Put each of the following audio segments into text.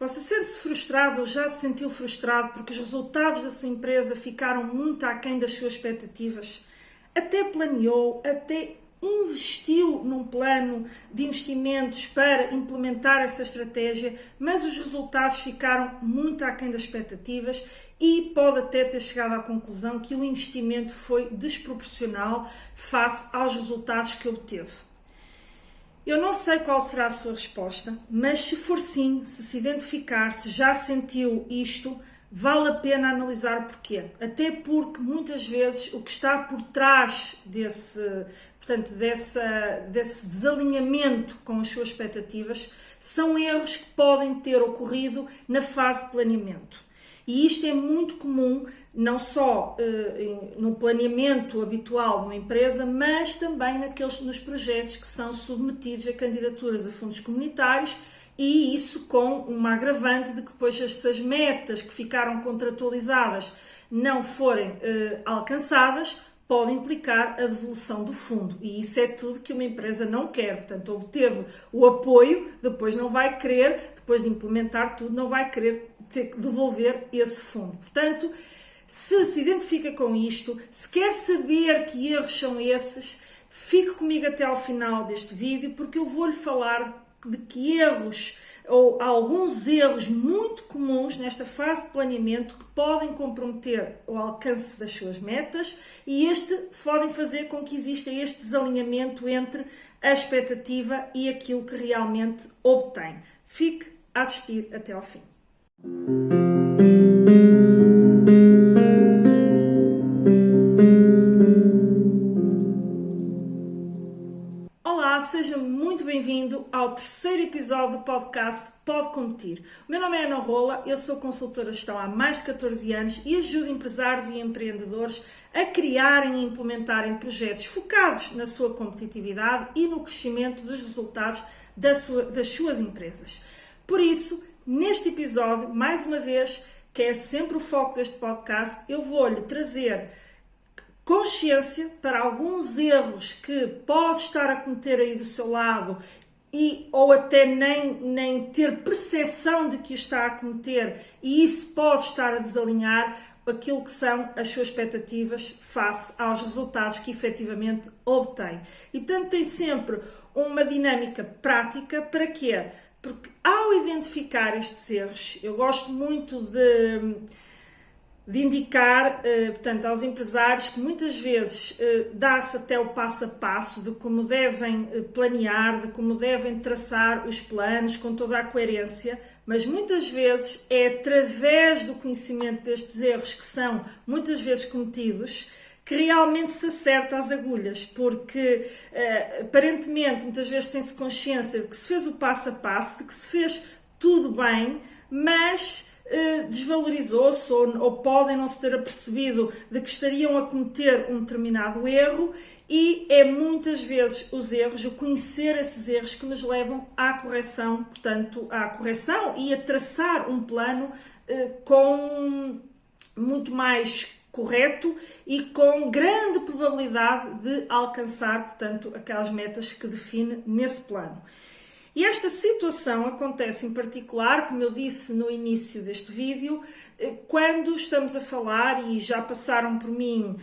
Você sente-se frustrado ou já se sentiu frustrado porque os resultados da sua empresa ficaram muito aquém das suas expectativas? Até planeou, até investiu num plano de investimentos para implementar essa estratégia, mas os resultados ficaram muito aquém das expectativas e pode até ter chegado à conclusão que o investimento foi desproporcional face aos resultados que obteve. Eu não sei qual será a sua resposta, mas se for sim, se identificar, se já sentiu isto, vale a pena analisar o porquê. Até porque muitas vezes o que está por trás desse desalinhamento com as suas expectativas são erros que podem ter ocorrido na fase de planeamento. E isto é muito comum, não só no planeamento habitual de uma empresa, mas também nos projetos que são submetidos a candidaturas a fundos comunitários, e isso com uma agravante de que depois essas metas que ficaram contratualizadas não forem alcançadas, pode implicar a devolução do fundo. E isso é tudo que uma empresa não quer. Portanto, obteve o apoio, depois não vai querer, depois de implementar tudo, não vai querer ter que devolver esse fundo. Portanto, se identifica com isto, se quer saber que erros são esses, fique comigo até ao final deste vídeo, porque eu vou-lhe falar de que erros, ou alguns erros muito comuns nesta fase de planeamento que podem comprometer o alcance das suas metas e podem fazer com que exista este desalinhamento entre a expectativa e aquilo que realmente obtém. Fique a assistir até ao fim. Olá, seja muito bem-vindo ao terceiro episódio do podcast Pode Competir. O meu nome é Ana Rola, eu sou consultora de gestão há mais de 14 anos e ajudo empresários e empreendedores a criarem e implementarem projetos focados na sua competitividade e no crescimento dos resultados das suas empresas. Por isso, neste episódio, mais uma vez, que é sempre o foco deste podcast, eu vou-lhe trazer consciência para alguns erros que pode estar a cometer aí do seu lado ou até nem ter percepção de que o está a cometer, e isso pode estar a desalinhar aquilo que são as suas expectativas face aos resultados que efetivamente obtém. E portanto tem sempre uma dinâmica prática. Para quê? Porque ao identificar estes erros, eu gosto muito de indicar, portanto, aos empresários que muitas vezes dá-se até o passo a passo de como devem planear, de como devem traçar os planos com toda a coerência, mas muitas vezes é através do conhecimento destes erros que são muitas vezes cometidos que realmente se acerta às agulhas, porque aparentemente muitas vezes tem-se consciência de que se fez o passo a passo, de que se fez tudo bem, mas desvalorizou-se ou podem não se ter apercebido de que estariam a cometer um determinado erro, e é muitas vezes os erros, o conhecer esses erros, que nos levam à correção, portanto, à correção e a traçar um plano com muito mais correto e com grande probabilidade de alcançar, portanto, aquelas metas que define nesse plano. E esta situação acontece em particular, como eu disse no início deste vídeo, quando estamos a falar, e já passaram por mim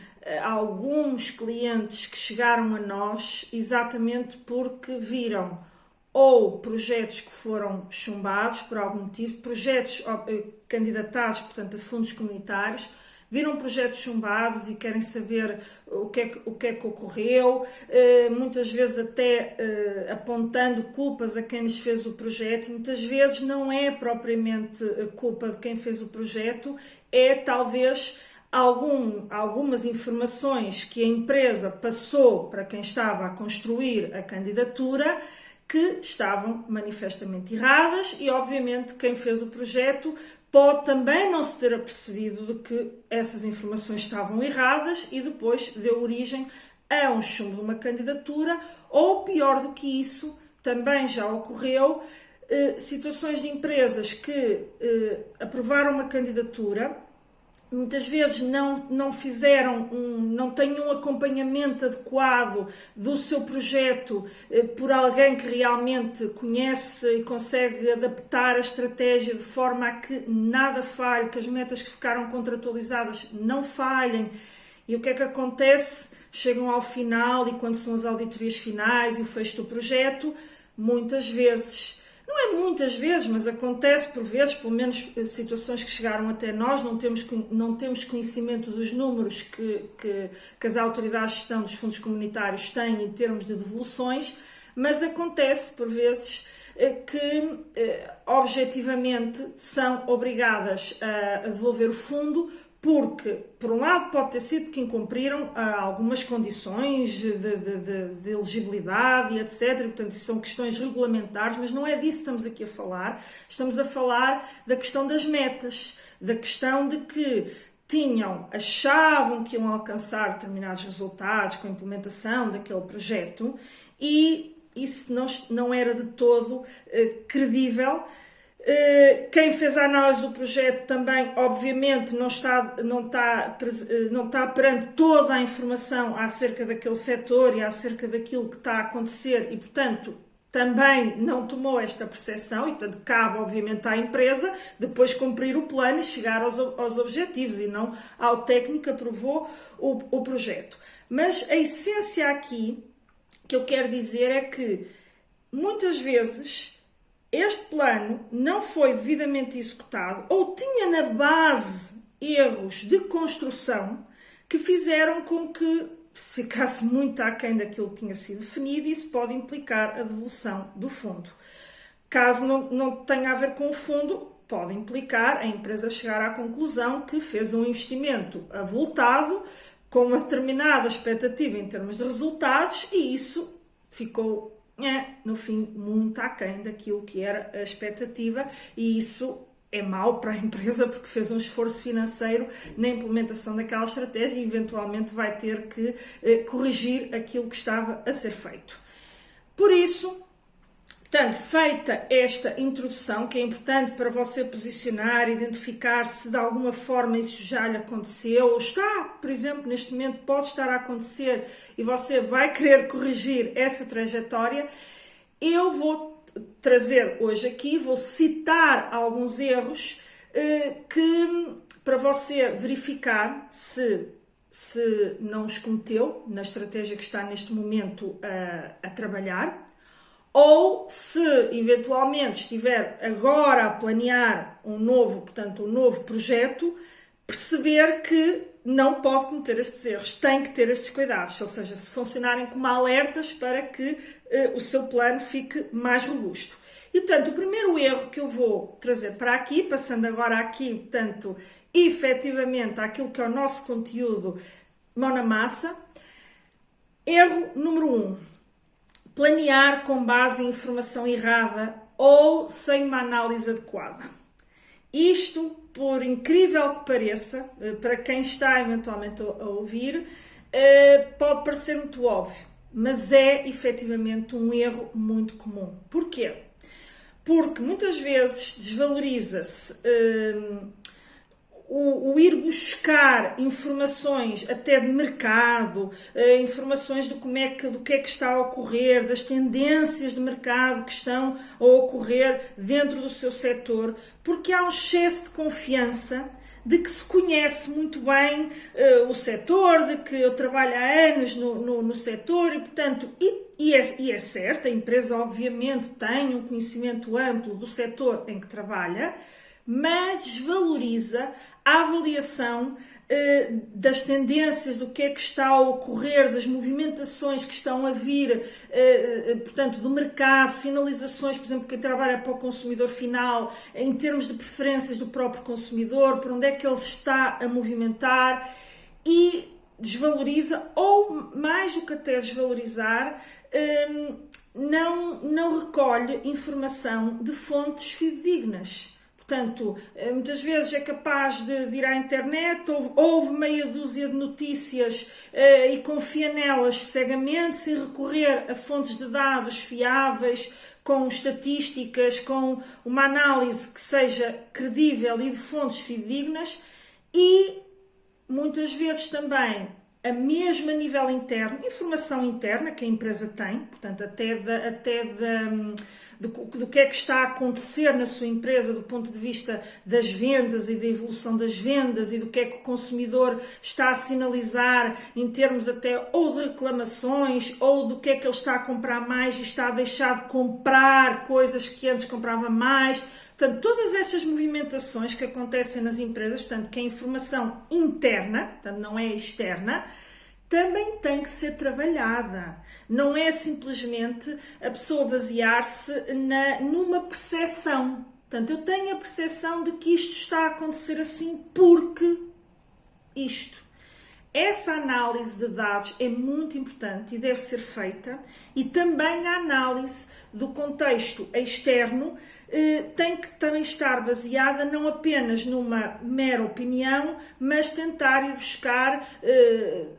alguns clientes que chegaram a nós exatamente porque viram ou projetos que foram chumbados por algum motivo, projetos candidatados, portanto, a fundos comunitários, viram projetos chumbados e querem saber o que é que ocorreu, muitas vezes até apontando culpas a quem lhes fez o projeto, e muitas vezes não é propriamente culpa de quem fez o projeto, é talvez algumas informações que a empresa passou para quem estava a construir a candidatura, que estavam manifestamente erradas, e obviamente quem fez o projeto pode também não se ter apercebido de que essas informações estavam erradas e depois deu origem a um chumbo de uma candidatura, ou pior do que isso, também já ocorreu situações de empresas que aprovaram uma candidatura muitas vezes não fizeram, não têm um acompanhamento adequado do seu projeto por alguém que realmente conhece e consegue adaptar a estratégia de forma a que nada falhe, que as metas que ficaram contratualizadas não falhem. E o que é que acontece? Chegam ao final e quando são as auditorias finais e o fecho do projeto, muitas vezes, não é muitas vezes, mas acontece por vezes, pelo menos situações que chegaram até nós, não temos conhecimento dos números que as autoridades de gestão dos fundos comunitários têm em termos de devoluções, mas acontece por vezes que objetivamente são obrigadas a devolver o fundo, porque, por um lado, pode ter sido que incumpriram algumas condições de elegibilidade e etc. E, portanto, isso são questões regulamentares, mas não é disso que estamos aqui a falar. Estamos a falar da questão das metas, da questão de que achavam que iam alcançar determinados resultados com a implementação daquele projeto e isso não era de todo credível. Quem fez a análise do projeto também, obviamente, não está perante toda a informação acerca daquele setor e acerca daquilo que está a acontecer e, portanto, também não tomou esta percepção e, portanto, cabe, obviamente, à empresa depois cumprir o plano e chegar aos objetivos e não ao técnico que aprovou o projeto. Mas a essência aqui que eu quero dizer é que, muitas vezes, este plano não foi devidamente executado ou tinha na base erros de construção que fizeram com que se ficasse muito aquém daquilo que tinha sido definido e isso pode implicar a devolução do fundo. Caso não tenha a ver com o fundo, pode implicar a empresa chegar à conclusão que fez um investimento avultado com uma determinada expectativa em termos de resultados e isso ficou no fim, muito aquém daquilo que era a expectativa e isso é mau para a empresa porque fez um esforço financeiro na implementação daquela estratégia e eventualmente vai ter que corrigir aquilo que estava a ser feito. Por isso, portanto, feita esta introdução, que é importante para você posicionar, identificar se de alguma forma isso já lhe aconteceu, ou está, por exemplo, neste momento pode estar a acontecer e você vai querer corrigir essa trajetória, eu vou trazer hoje aqui, vou citar alguns erros para você verificar se não os cometeu na estratégia que está neste momento a trabalhar, ou se eventualmente estiver agora a planear um novo projeto, perceber que não pode cometer estes erros, tem que ter estes cuidados, ou seja, se funcionarem como alertas para que o seu plano fique mais robusto. E, portanto, o primeiro erro que eu vou trazer para aqui, passando agora aqui, portanto, efetivamente àquilo que é o nosso conteúdo mão na massa, erro número 1. Planear com base em informação errada ou sem uma análise adequada. Isto, por incrível que pareça, para quem está eventualmente a ouvir, pode parecer muito óbvio, mas é efetivamente um erro muito comum. Porquê? Porque muitas vezes desvaloriza-se o ir buscar informações até de mercado, informações do que é que está a ocorrer, das tendências de mercado que estão a ocorrer dentro do seu setor, porque há um excesso de confiança de que se conhece muito bem o setor, de que eu trabalho há anos no setor e, portanto, e é certo, a empresa obviamente tem um conhecimento amplo do setor em que trabalha, mas desvaloriza a avaliação das tendências, do que é que está a ocorrer, das movimentações que estão a vir, portanto, do mercado, sinalizações, por exemplo, quem trabalha para o consumidor final, em termos de preferências do próprio consumidor, por onde é que ele está a movimentar e desvaloriza, ou mais do que até desvalorizar, não recolhe informação de fontes fidedignas. Portanto, muitas vezes é capaz de ir à internet, ouve meia dúzia de notícias e confia nelas cegamente, sem recorrer a fontes de dados fiáveis, com estatísticas, com uma análise que seja credível e de fontes fidedignas, e muitas vezes também, a mesma nível interno, informação interna que a empresa tem, portanto, do que é que está a acontecer na sua empresa do ponto de vista das vendas e da evolução das vendas e do que é que o consumidor está a sinalizar em termos até ou de reclamações ou do que é que ele está a comprar mais e está a deixar de comprar coisas que antes comprava mais. Portanto, todas estas movimentações que acontecem nas empresas, portanto, que é informação interna, portanto, não é externa, também tem que ser trabalhada. Não é simplesmente a pessoa basear-se numa percepção. Portanto, eu tenho a percepção de que isto está a acontecer assim porque isto. Essa análise de dados é muito importante e deve ser feita, e também a análise do contexto externo tem que também estar baseada não apenas numa mera opinião, mas tentar ir buscar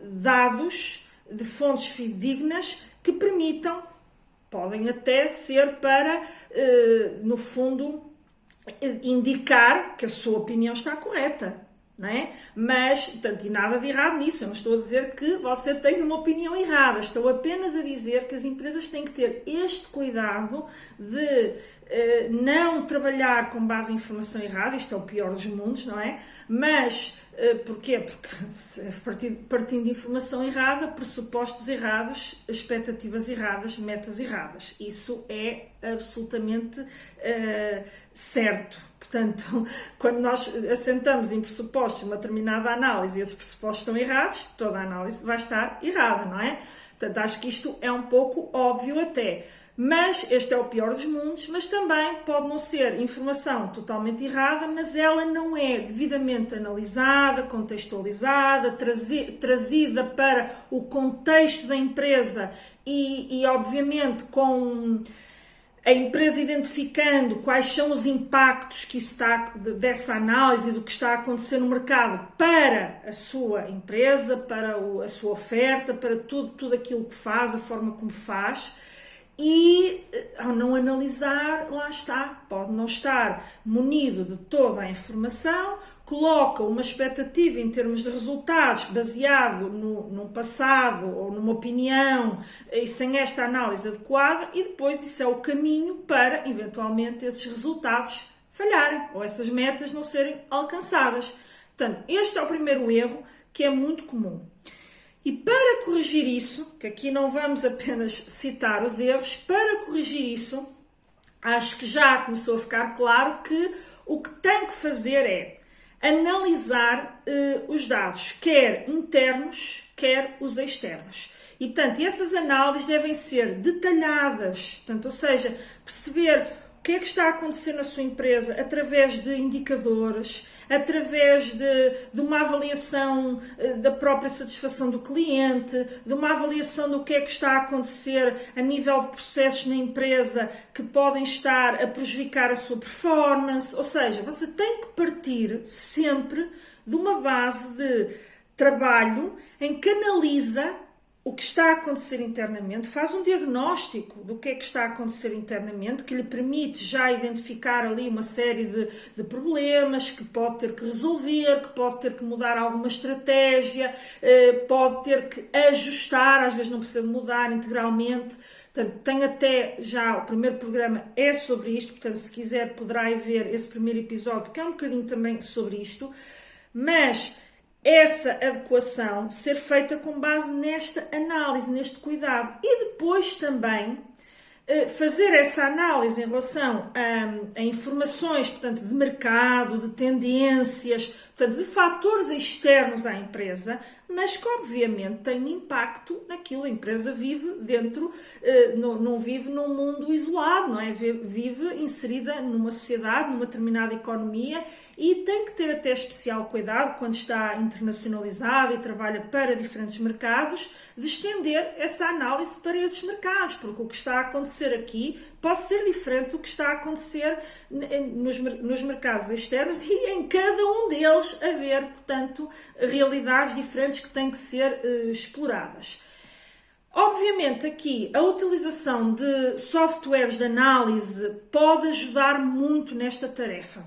dados de fontes fidedignas que permitam, podem até ser para, no fundo, indicar que a sua opinião está correta. Não é? Mas, portanto, e nada de errado nisso, eu não estou a dizer que você tem uma opinião errada, estou apenas a dizer que as empresas têm que ter este cuidado de não trabalhar com base em informação errada, isto é o pior dos mundos, não é? Mas, porquê? Porque partindo de informação errada, pressupostos errados, expectativas erradas, metas erradas, isso é absolutamente certo. Portanto, quando nós assentamos em pressupostos uma determinada análise e esses pressupostos estão errados, toda a análise vai estar errada, não é? Portanto, acho que isto é um pouco óbvio até. Mas este é o pior dos mundos, mas também pode não ser informação totalmente errada, mas ela não é devidamente analisada, contextualizada, trazida para o contexto da empresa e obviamente com a empresa identificando quais são os impactos que isso está, dessa análise do que está a acontecer no mercado para a sua empresa, para a sua oferta, para tudo aquilo que faz, a forma como faz. E ao não analisar, lá está, pode não estar munido de toda a informação, coloca uma expectativa em termos de resultados baseado num passado ou numa opinião e sem esta análise adequada, e depois isso é o caminho para, eventualmente, esses resultados falharem ou essas metas não serem alcançadas. Portanto, este é o primeiro erro que é muito comum. E para corrigir isso, que aqui não vamos apenas citar os erros, para corrigir isso, acho que já começou a ficar claro que o que tem que fazer é analisar os dados, quer internos, quer os externos. E, portanto, essas análises devem ser detalhadas, portanto, ou seja, perceber o que é que está a acontecer na sua empresa através de indicadores, através de uma avaliação da própria satisfação do cliente, de uma avaliação do que é que está a acontecer a nível de processos na empresa que podem estar a prejudicar a sua performance. Ou seja, você tem que partir sempre de uma base de trabalho em que analisa o que está a acontecer internamente, faz um diagnóstico do que é que está a acontecer internamente, que lhe permite já identificar ali uma série de problemas que pode ter que resolver, que pode ter que mudar alguma estratégia, pode ter que ajustar, às vezes não precisa mudar integralmente. Portanto, tem até já, o primeiro programa é sobre isto, portanto, se quiser poderá ir ver esse primeiro episódio, que é um bocadinho também sobre isto, mas essa adequação ser feita com base nesta análise, neste cuidado, e depois também fazer essa análise em relação a informações, portanto, de mercado, de tendências, portanto, de fatores externos à empresa, mas que obviamente têm impacto naquilo. A empresa vive dentro, não vive num mundo isolado, não é? Vive inserida numa sociedade, numa determinada economia, e tem que ter até especial cuidado quando está internacionalizada e trabalha para diferentes mercados, de estender essa análise para esses mercados, porque o que está a acontecer aqui pode ser diferente do que está a acontecer nos mercados externos, e em cada um deles haver, portanto, realidades diferentes que têm que ser exploradas. Obviamente aqui a utilização de softwares de análise pode ajudar muito nesta tarefa.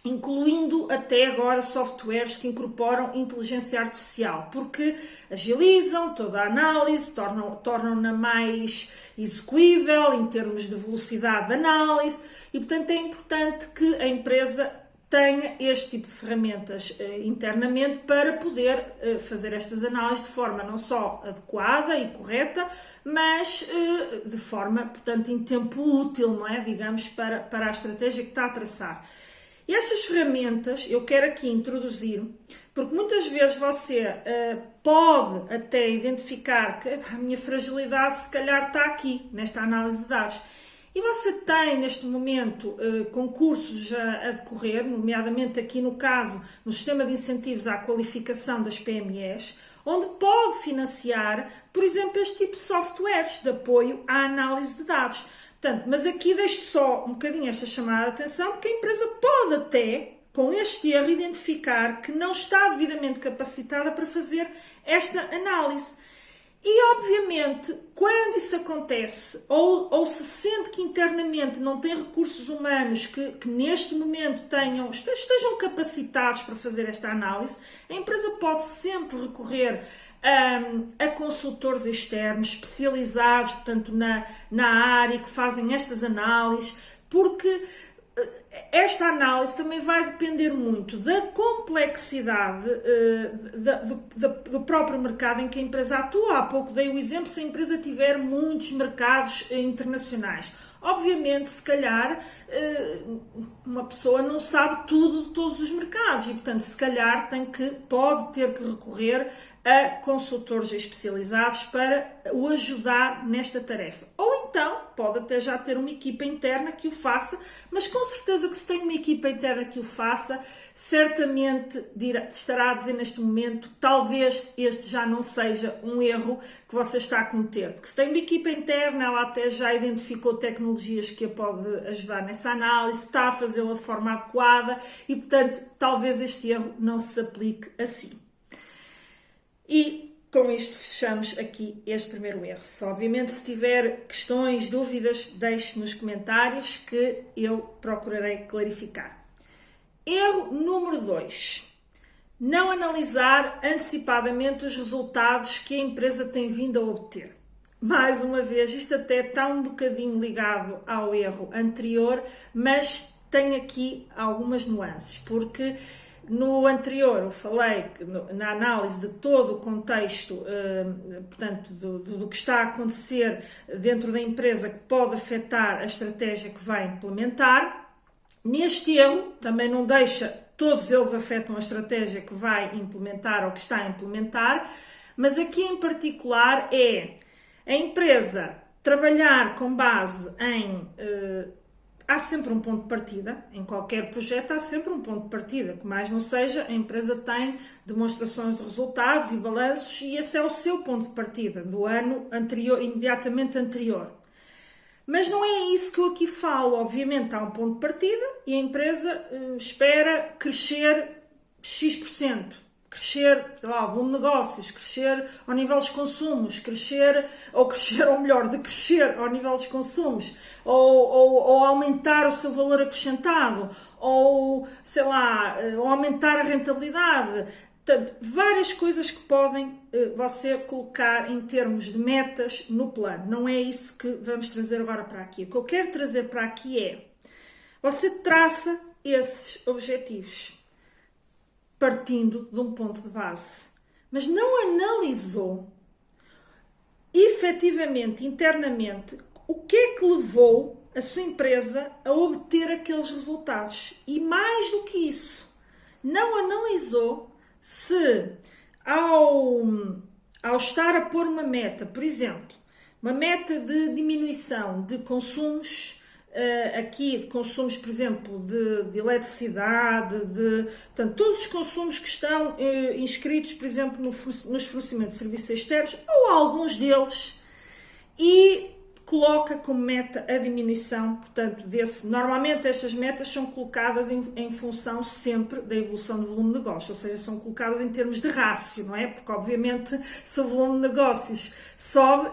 incluindo até agora softwares que incorporam inteligência artificial, porque agilizam toda a análise, tornam-na mais execuível em termos de velocidade de análise e, portanto, é importante que a empresa tenha este tipo de ferramentas internamente para poder fazer estas análises de forma não só adequada e correta, mas de forma, portanto, em tempo útil, não é? Digamos, para a estratégia que está a traçar. E estas ferramentas eu quero aqui introduzir, porque muitas vezes você pode até identificar que a minha fragilidade se calhar está aqui, nesta análise de dados. E você tem neste momento concursos a decorrer, nomeadamente aqui no caso, no sistema de incentivos à qualificação das PMEs, onde pode financiar, por exemplo, este tipo de softwares de apoio à análise de dados. Portanto, mas aqui deixo só um bocadinho esta chamada de atenção, porque a empresa pode até, com este erro, identificar que não está devidamente capacitada para fazer esta análise. E, obviamente, quando isso acontece, ou se sente que internamente não tem recursos humanos que neste momento estejam capacitados para fazer esta análise, a empresa pode sempre recorrer a consultores externos especializados, portanto, na área, que fazem estas análises, porque esta análise também vai depender muito da complexidade do próprio mercado em que a empresa atua. Há pouco dei o exemplo, se a empresa tiver muitos mercados internacionais. Obviamente, se calhar, uma pessoa não sabe tudo de todos os mercados e, portanto, se calhar pode ter que recorrer a consultores especializados para o ajudar nesta tarefa. Ou então, pode até já ter uma equipa interna que o faça, mas com certeza que se tem uma equipa interna que o faça, certamente estará a dizer neste momento, talvez este já não seja um erro que você está a cometer. Porque se tem uma equipa interna, ela até já identificou tecnologias que a pode ajudar nessa análise, está a fazê-la de forma adequada e, portanto, talvez este erro não se aplique assim. E com isto fechamos aqui este primeiro erro. Obviamente, se tiver questões, dúvidas, deixe nos comentários que eu procurarei clarificar. Erro número 2. Não analisar antecipadamente os resultados que a empresa tem vindo a obter. Mais uma vez, isto até está um bocadinho ligado ao erro anterior, mas tem aqui algumas nuances, porque no anterior eu falei que na análise de todo o contexto, portanto, do que está a acontecer dentro da empresa que pode afetar a estratégia que vai implementar. Neste erro, também não deixa, todos eles afetam a estratégia que vai implementar ou que está a implementar, mas aqui em particular é a empresa trabalhar com base em... há sempre um ponto de partida, em qualquer projeto há sempre um ponto de partida, que mais não seja, a empresa tem demonstrações de resultados e balanços e esse é o seu ponto de partida, do ano anterior, imediatamente anterior. Mas não é isso que eu aqui falo, obviamente há um ponto de partida e a empresa espera crescer X%. Crescer, sei lá, o volume de negócios, crescer ao nível dos consumos, crescer ao nível dos consumos, ou aumentar o seu valor acrescentado, ou, sei lá, ou aumentar a rentabilidade. Portanto, várias coisas que podem você colocar em termos de metas no plano. Não é isso que vamos trazer agora para aqui. O que eu quero trazer para aqui é, você traça esses objetivos partindo de um ponto de base, mas não analisou efetivamente, internamente, o que é que levou a sua empresa a obter aqueles resultados. E mais do que isso, não analisou se ao estar a pôr uma meta, por exemplo, uma meta de diminuição de consumos, aqui de consumos, por exemplo, de eletricidade, portanto, todos os consumos que estão inscritos, por exemplo, nos fornecimentos de serviços externos, ou alguns deles, e coloca como meta a diminuição, portanto, normalmente estas metas são colocadas em função sempre da evolução do volume de negócio, ou seja, são colocadas em termos de rácio, não é? Porque, obviamente, se o volume de negócios sobe,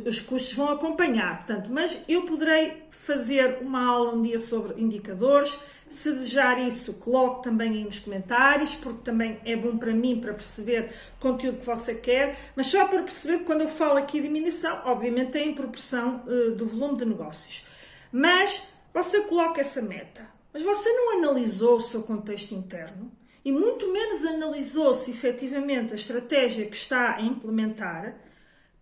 os custos vão acompanhar, portanto, mas eu poderei fazer uma aula um dia sobre indicadores, Se desejar isso, coloque também aí nos comentários, porque também é bom para mim, para perceber o conteúdo que você quer, mas só para perceber que quando eu falo aqui de diminuição, obviamente é em proporção do volume de negócios. Mas você coloca essa meta, mas você não analisou o seu contexto interno e muito menos analisou se efetivamente a estratégia que está a implementar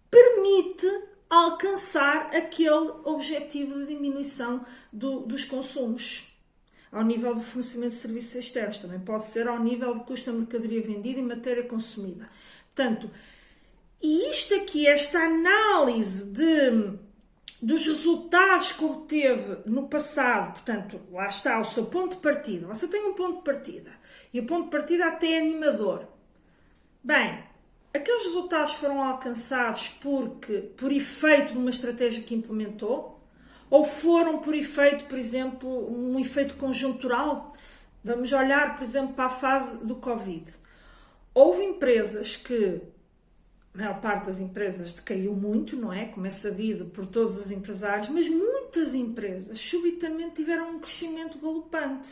permite alcançar aquele objetivo de diminuição dos consumos. Ao nível do fornecimento de serviços externos, também pode ser ao nível do custo da mercadoria vendida e matéria consumida. Portanto, e isto aqui, esta análise dos resultados que obteve no passado, portanto, lá está o seu ponto de partida. Você tem um ponto de partida e o ponto de partida até é animador. Bem, aqueles resultados foram alcançados por efeito de uma estratégia que implementou? Ou foram por efeito, por exemplo, um efeito conjuntural? Vamos olhar, por exemplo, para a fase do Covid. Houve empresas que, a maior parte das empresas decaiu muito, não é? Como é sabido por todos os empresários, mas muitas empresas subitamente tiveram um crescimento galopante.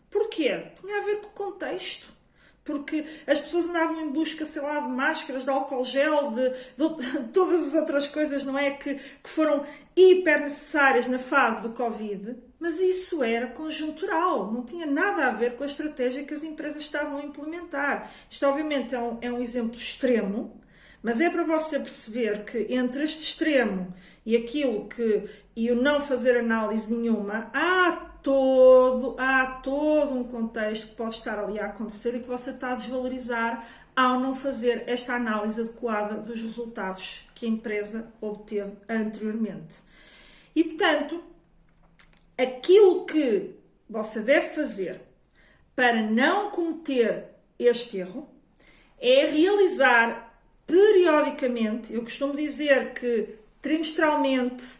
Porquê? Tinha a ver com o contexto. Porque as pessoas andavam em busca, sei lá, de máscaras, de álcool gel, de todas as outras coisas, não é? Que foram hiper necessárias na fase do Covid, mas isso era conjuntural, não tinha nada a ver com a estratégia que as empresas estavam a implementar. Isto, obviamente, é um exemplo extremo, mas é para você perceber que entre este extremo e aquilo e o não fazer análise nenhuma, há todo um contexto que pode estar ali a acontecer e que você está a desvalorizar ao não fazer esta análise adequada dos resultados que a empresa obteve anteriormente. E, portanto, aquilo que você deve fazer para não cometer este erro é realizar periodicamente, eu costumo dizer que trimestralmente,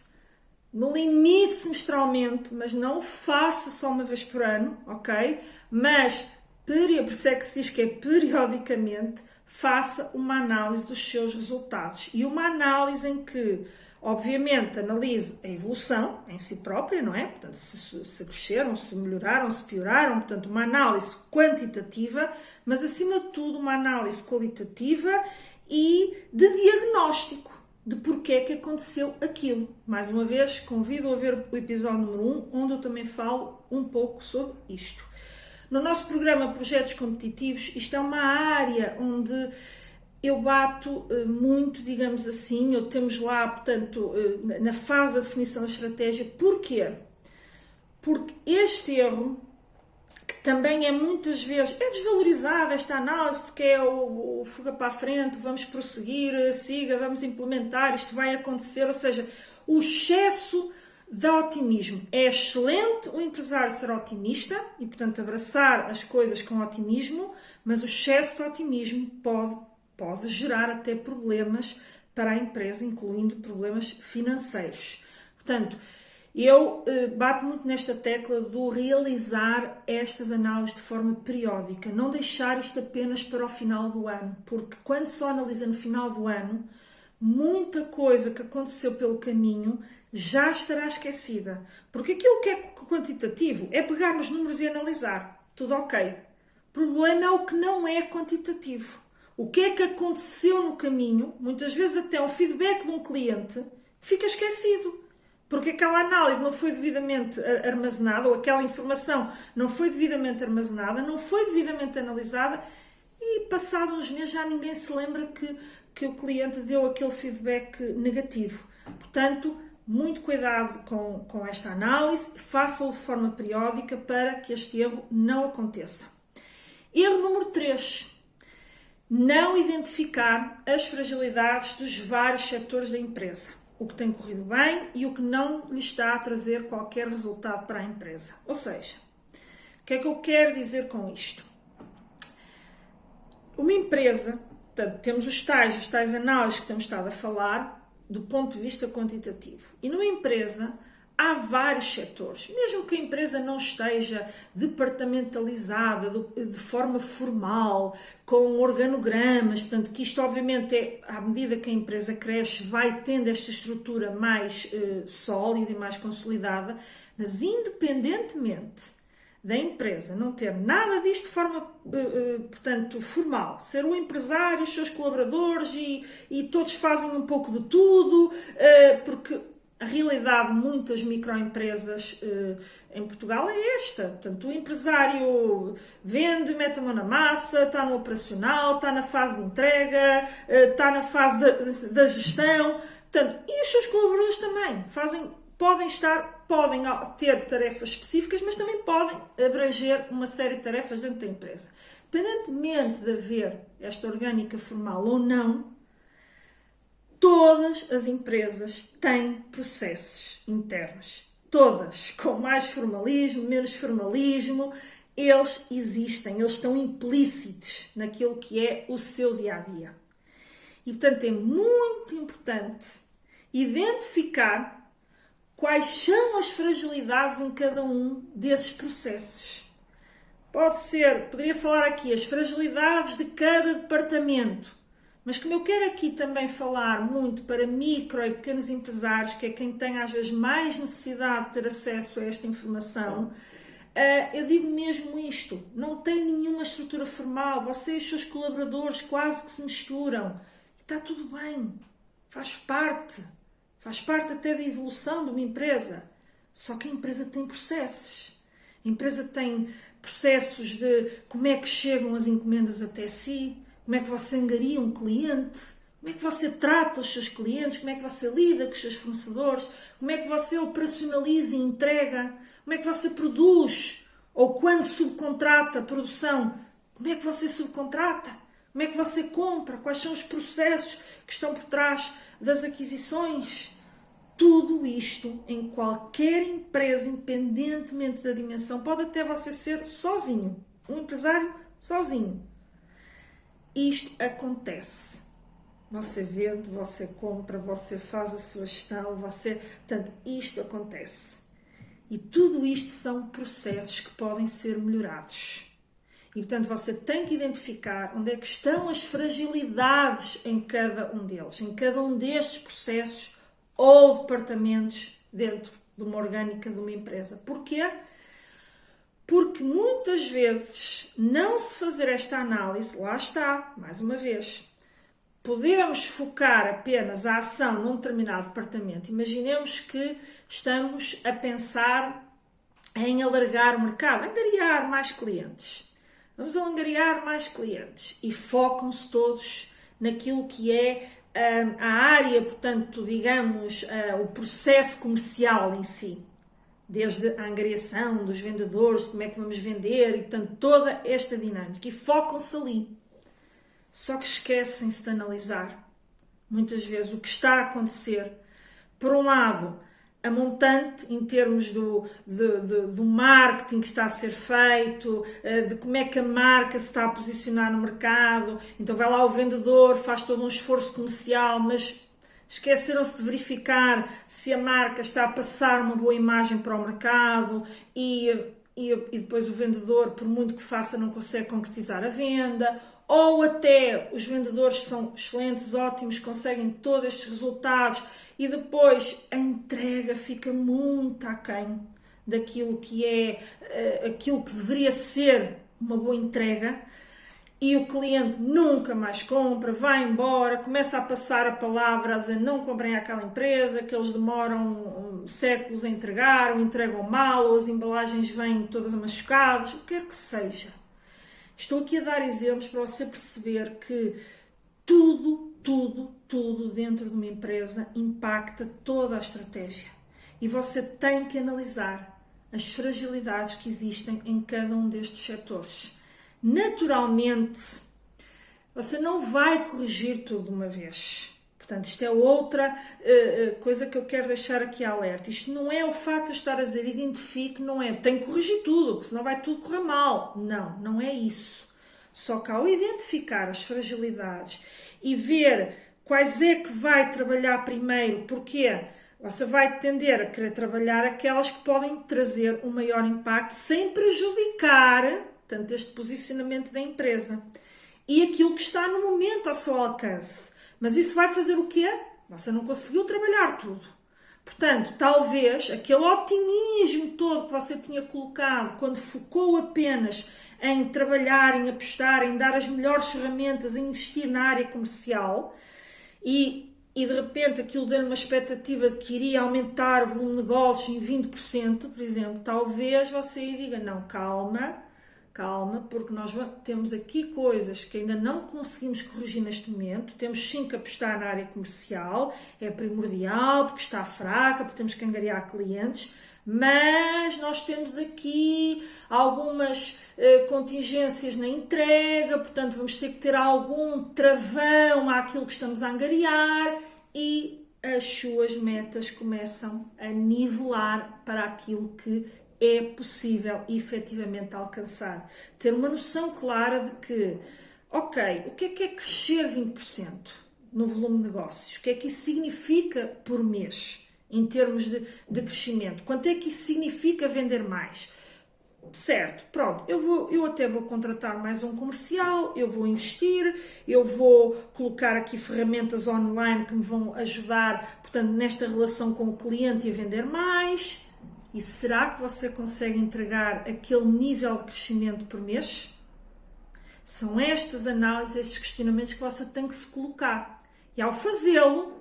no limite semestralmente, mas não faça só uma vez por ano, ok? Mas, por isso é que se diz que é periodicamente, faça uma análise dos seus resultados. E uma análise em que, obviamente, analise a evolução em si própria, não é? Portanto, se cresceram, se melhoraram, se pioraram. Portanto, uma análise quantitativa, mas, acima de tudo, uma análise qualitativa e de diagnóstico de porque é que aconteceu aquilo. Mais uma vez, convido a ver o episódio número 1, onde eu também falo um pouco sobre isto. No nosso programa Projetos Competitivos, isto é uma área onde eu bato muito, digamos assim, ou temos lá, portanto, na fase da definição da estratégia. Porquê? Porque este erro, que também é muitas vezes, é desvalorizada esta análise, porque é o fuga para a frente, vamos prosseguir, siga, vamos implementar, isto vai acontecer, ou seja, o excesso de otimismo. É excelente o empresário ser otimista e, portanto, abraçar as coisas com otimismo, mas o excesso de otimismo pode gerar até problemas para a empresa, incluindo problemas financeiros. Portanto, eu bato muito nesta tecla do realizar estas análises de forma periódica, não deixar isto apenas para o final do ano, porque quando só analisa no final do ano, muita coisa que aconteceu pelo caminho já estará esquecida. Porque aquilo que é quantitativo é pegar nos números e analisar. Tudo ok. O problema é o que não é quantitativo. O que é que aconteceu no caminho, muitas vezes até um feedback de um cliente, fica esquecido. Porque aquela análise não foi devidamente armazenada, ou aquela informação não foi devidamente armazenada, não foi devidamente analisada, e passado uns meses já ninguém se lembra que o cliente deu aquele feedback negativo. Portanto, muito cuidado com esta análise, faça-o de forma periódica para que este erro não aconteça. Erro número 3. Não identificar as fragilidades dos vários setores da empresa. O que tem corrido bem e o que não lhe está a trazer qualquer resultado para a empresa. Ou seja, o que é que eu quero dizer com isto? Uma empresa, portanto, temos as tais análises que temos estado a falar do ponto de vista quantitativo. E numa empresa há vários setores. Mesmo que a empresa não esteja departamentalizada de forma formal, com organogramas, portanto, que isto obviamente à medida que a empresa cresce, vai tendo esta estrutura mais sólida e mais consolidada, mas independentemente da empresa não ter nada disto de forma, portanto, formal, ser um empresário, os seus colaboradores e todos fazem um pouco de tudo, porque a realidade de muitas microempresas em Portugal é esta. Portanto, o empresário vende, mete a mão na massa, está no operacional, está na fase de entrega, está na fase da gestão. Portanto, e os seus colaboradores também podem ter tarefas específicas, mas também podem abranger uma série de tarefas dentro da empresa. Independentemente de haver esta orgânica formal ou não, todas as empresas têm processos internos. Todas, com mais formalismo, menos formalismo, eles existem, eles estão implícitos naquilo que é o seu dia-a-dia. E, portanto, é muito importante identificar quais são as fragilidades em cada um desses processos. Poderia falar aqui as fragilidades de cada departamento, mas como eu quero aqui também falar muito para micro e pequenos empresários, que é quem tem às vezes mais necessidade de ter acesso a esta informação, eu digo mesmo isto: não tem nenhuma estrutura formal, vocês e os seus colaboradores quase que se misturam, e está tudo bem, faz parte até da evolução de uma empresa, só que a empresa tem processos, a empresa tem processos de como é que chegam as encomendas até si, como é que você angaria um cliente, como é que você trata os seus clientes, como é que você lida com os seus fornecedores, como é que você operacionaliza e entrega, como é que você produz, ou quando subcontrata a produção, como é que você subcontrata, como é que você compra, quais são os processos que estão por trás das aquisições. Tudo isto em qualquer empresa, independentemente da dimensão, pode até você ser sozinho, um empresário sozinho. Isto acontece. Você vende, você compra, você faz a sua gestão, portanto, isto acontece. E tudo isto são processos que podem ser melhorados. E, portanto, você tem que identificar onde é que estão as fragilidades em cada um deles, em cada um destes processos ou departamentos dentro de uma orgânica de uma empresa. Porquê? Porque muitas vezes, não se fazer esta análise, lá está, mais uma vez, podemos focar apenas a ação num determinado departamento. Imaginemos que estamos a pensar em alargar o mercado, angariar mais clientes. Vamos angariar mais clientes e focam-se todos naquilo que é a área, portanto, digamos, o processo comercial em si. Desde a angariação dos vendedores, como é que vamos vender, e portanto toda esta dinâmica. E focam-se ali. Só que esquecem-se de analisar, muitas vezes, o que está a acontecer. Por um lado, a montante em termos do marketing que está a ser feito, de como é que a marca se está a posicionar no mercado. Então vai lá o vendedor, faz todo um esforço comercial, mas esqueceram-se de verificar se a marca está a passar uma boa imagem para o mercado e depois o vendedor, por muito que faça, não consegue concretizar a venda. Ou até os vendedores são excelentes, ótimos, conseguem todos estes resultados e depois a entrega fica muito aquém daquilo que é aquilo que deveria ser uma boa entrega. E o cliente nunca mais compra, vai embora, começa a passar a palavra a dizer não comprem àquela empresa, que eles demoram séculos a entregar, ou entregam mal, ou as embalagens vêm todas machucadas, o que quer que seja. Estou aqui a dar exemplos para você perceber que tudo dentro de uma empresa impacta toda a estratégia. E você tem que analisar as fragilidades que existem em cada um destes setores. Naturalmente, você não vai corrigir tudo de uma vez. Portanto, isto é outra coisa que eu quero deixar aqui alerta. Isto não é o facto de estar a dizer identifique, não é, tem que corrigir tudo, porque senão vai tudo correr mal. Não, não é isso. Só que ao identificar as fragilidades e ver quais é que vai trabalhar primeiro, porque você vai tender a querer trabalhar aquelas que podem trazer um maior impacto sem prejudicar tanto este posicionamento da empresa e aquilo que está no momento ao seu alcance. Mas isso vai fazer o quê? Você não conseguiu trabalhar tudo. Portanto, talvez aquele otimismo todo que você tinha colocado quando focou apenas em trabalhar, em apostar, em dar as melhores ferramentas, em investir na área comercial e de repente aquilo deu-lhe uma expectativa de que iria aumentar o volume de negócios em 20%, por exemplo, talvez você diga, não, calma, porque nós temos aqui coisas que ainda não conseguimos corrigir neste momento, temos sim que apostar na área comercial, é primordial, porque está fraca, porque temos que angariar clientes, mas nós temos aqui algumas contingências na entrega, portanto vamos ter que ter algum travão àquilo que estamos a angariar e as suas metas começam a nivelar para aquilo que é possível efetivamente alcançar. Ter uma noção clara de que, ok, o que é crescer 20% no volume de negócios? O que é que isso significa por mês, em termos de crescimento? Quanto é que isso significa vender mais? Certo, pronto, eu até vou contratar mais um comercial, eu vou investir, eu vou colocar aqui ferramentas online que me vão ajudar, portanto, nesta relação com o cliente e a vender mais. E será que você consegue entregar aquele nível de crescimento por mês? São estas análises, estes questionamentos que você tem que se colocar. E ao fazê-lo,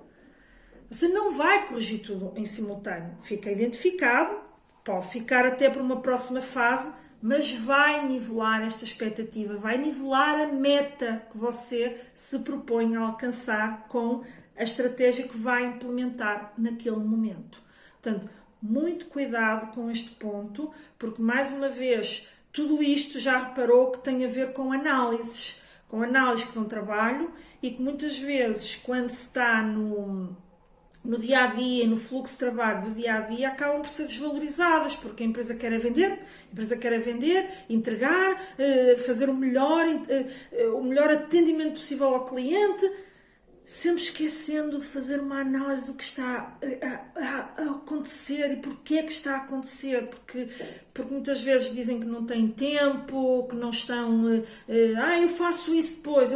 você não vai corrigir tudo em simultâneo. Fica identificado, pode ficar até para uma próxima fase, mas vai nivelar esta expectativa, vai nivelar a meta que você se propõe a alcançar com a estratégia que vai implementar naquele momento. Portanto, muito cuidado com este ponto, porque mais uma vez, tudo isto já reparou que tem a ver com análises que dão trabalho e que muitas vezes, quando se está no dia-a-dia, no fluxo de trabalho do dia-a-dia, acabam por ser desvalorizadas, porque a empresa quer vender, entregar, fazer o melhor atendimento possível ao cliente, sempre esquecendo de fazer uma análise do que está a acontecer e porquê é que está a acontecer, porque muitas vezes dizem que não têm tempo, que não estão, eu faço isso depois,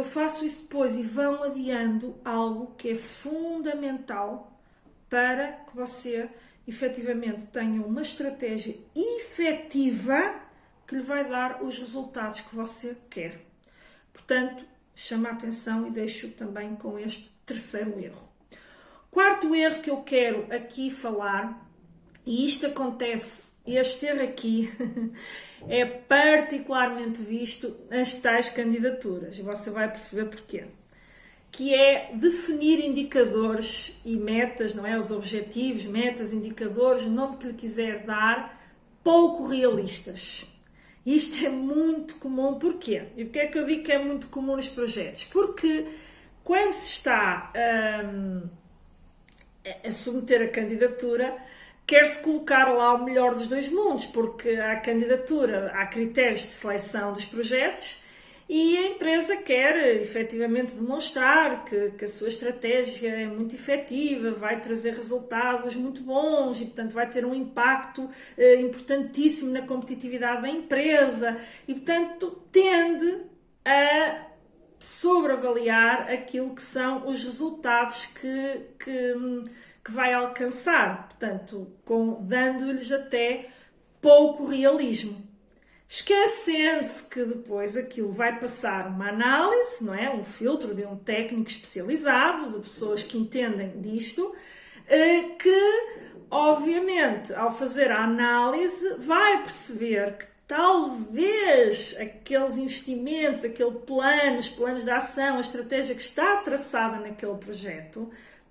e vão adiando algo que é fundamental para que você efetivamente tenha uma estratégia efetiva que lhe vai dar os resultados que você quer. Portanto, chama a atenção e deixo também com este terceiro erro. Quarto erro que eu quero aqui falar, e isto acontece, este erro aqui é particularmente visto nas tais candidaturas, e você vai perceber porquê. Que é definir indicadores e metas, não é? Os objetivos, metas, indicadores, o nome que lhe quiser dar, pouco realistas. Isto é muito comum, porquê? E porquê é que eu digo que é muito comum nos projetos? Porque quando se está a submeter a candidatura, quer-se colocar lá o melhor dos dois mundos, porque a candidatura, há critérios de seleção dos projetos e a empresa quer efetivamente demonstrar que a sua estratégia é muito efetiva, vai trazer resultados muito bons e, portanto, vai ter um impacto importantíssimo na competitividade da empresa e, portanto, tende a sobreavaliar aquilo que são os resultados que vai alcançar, portanto, dando-lhes até pouco realismo. Esquecendo-se que depois aquilo vai passar uma análise, não é? Um filtro de um técnico especializado, de pessoas que entendem disto, que, obviamente, ao fazer a análise, vai perceber que talvez aqueles investimentos, os planos de ação, a estratégia que está traçada naquele projeto,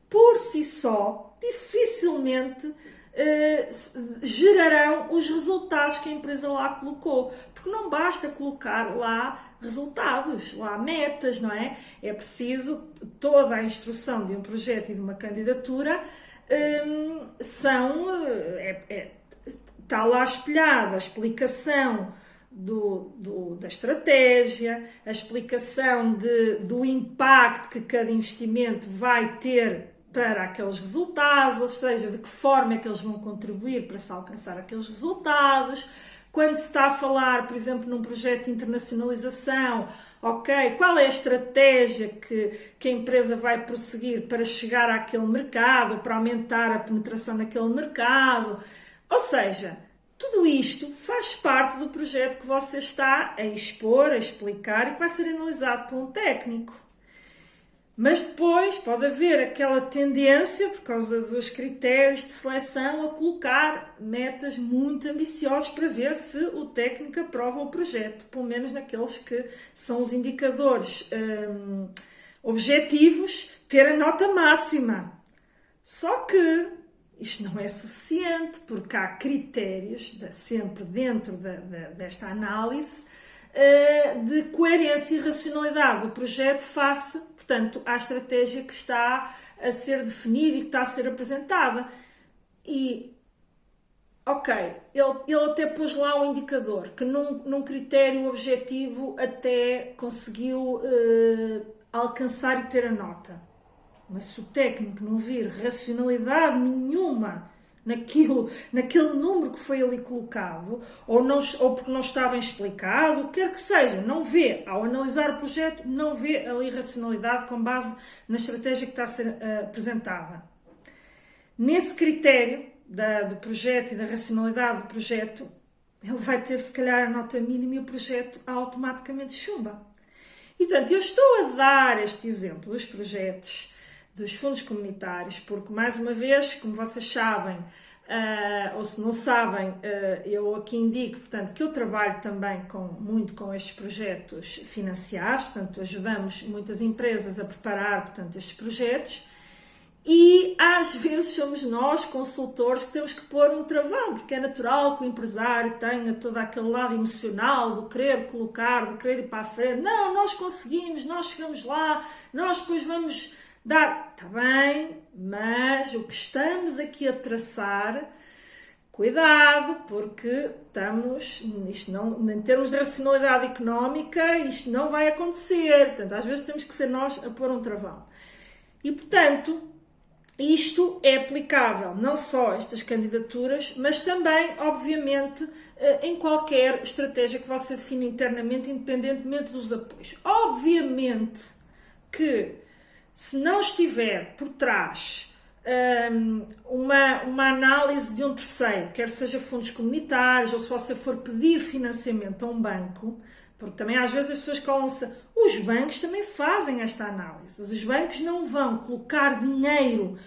por si só, dificilmente gerarão os resultados que a empresa lá colocou, porque não basta colocar lá resultados, lá metas, não é? É preciso toda a instrução de um projeto e de uma candidatura está lá espelhada a explicação da estratégia, a explicação do impacto que cada investimento vai ter para aqueles resultados, ou seja, de que forma é que eles vão contribuir para se alcançar aqueles resultados, Quando se está a falar, por exemplo, num projeto de internacionalização, ok, qual é a estratégia que a empresa vai prosseguir para chegar àquele mercado, para aumentar a penetração naquele mercado? Ou seja, tudo isto faz parte do projeto que você está a expor, a explicar e que vai ser analisado por um técnico. Mas depois pode haver aquela tendência, por causa dos critérios de seleção, a colocar metas muito ambiciosas para ver se o técnico aprova o projeto, pelo menos naqueles que são os indicadores objetivos, ter a nota máxima. Só que isto não é suficiente, porque há critérios, sempre dentro desta análise, de coerência e racionalidade do projeto face, portanto, à estratégia que está a ser definida e que está a ser apresentada. E, ok, ele até pôs lá o indicador, que num critério objetivo até conseguiu alcançar e ter a nota. Mas se o técnico não vir racionalidade nenhuma naquele número que foi ali colocado, ou porque não está bem explicado, o que quer que seja, não vê, ao analisar o projeto, não vê ali racionalidade com base na estratégia que está a ser apresentada. Nesse critério do projeto e da racionalidade do projeto, ele vai ter se calhar a nota mínima e o projeto automaticamente chumba. E portanto, eu estou a dar este exemplo dos projetos dos fundos comunitários, porque, mais uma vez, como vocês sabem, ou se não sabem, eu aqui indico, portanto, que eu trabalho também muito com estes projetos financiados, portanto, ajudamos muitas empresas a preparar, portanto, estes projetos, e às vezes somos nós, consultores, que temos que pôr um travão, porque é natural que o empresário tenha todo aquele lado emocional do querer colocar, do querer ir para a frente. Não, nós conseguimos, nós chegamos lá, nós depois vamos dar. Está bem, mas o que estamos aqui a traçar, cuidado, porque isto não, em termos de racionalidade económica, isto não vai acontecer. Portanto, às vezes temos que ser nós a pôr um travão. E, portanto, isto é aplicável não só a estas candidaturas, mas também, obviamente, em qualquer estratégia que você define internamente, independentemente dos apoios. Obviamente que, se não estiver por trás uma análise de um terceiro, quer seja fundos comunitários, ou se você for pedir financiamento a um banco, porque também às vezes as pessoas colam-se, os bancos também fazem esta análise. Os bancos não vão colocar dinheiro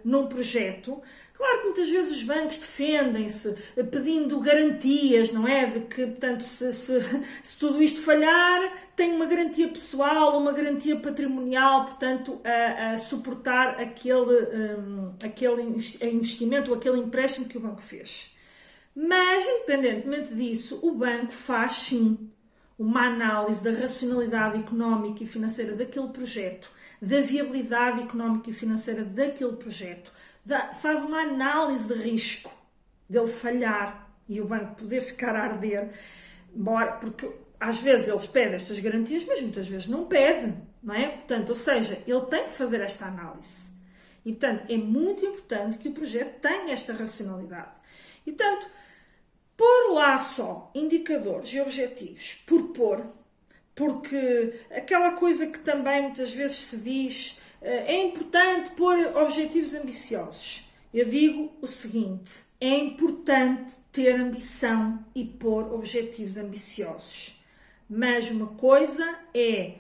num projeto. Claro que muitas vezes os bancos defendem-se pedindo garantias, não é? De que, portanto, se tudo isto falhar, tem uma garantia pessoal, uma garantia patrimonial, portanto, a suportar aquele investimento ou aquele empréstimo que o banco fez. Mas, independentemente disso, o banco faz sim uma análise da racionalidade económica e financeira daquele projeto, da viabilidade económica e financeira daquele projeto, faz uma análise de risco dele falhar e o banco poder ficar a arder, porque às vezes eles pedem estas garantias, mas muitas vezes não pedem, não é? Portanto, ou seja, ele tem que fazer esta análise. E, portanto, é muito importante que o projeto tenha esta racionalidade. E, portanto, pôr lá só indicadores e objetivos por pôr, porque aquela coisa que também muitas vezes se diz, é importante pôr objetivos ambiciosos. Eu digo o seguinte, é importante ter ambição e pôr objetivos ambiciosos. Mas uma coisa é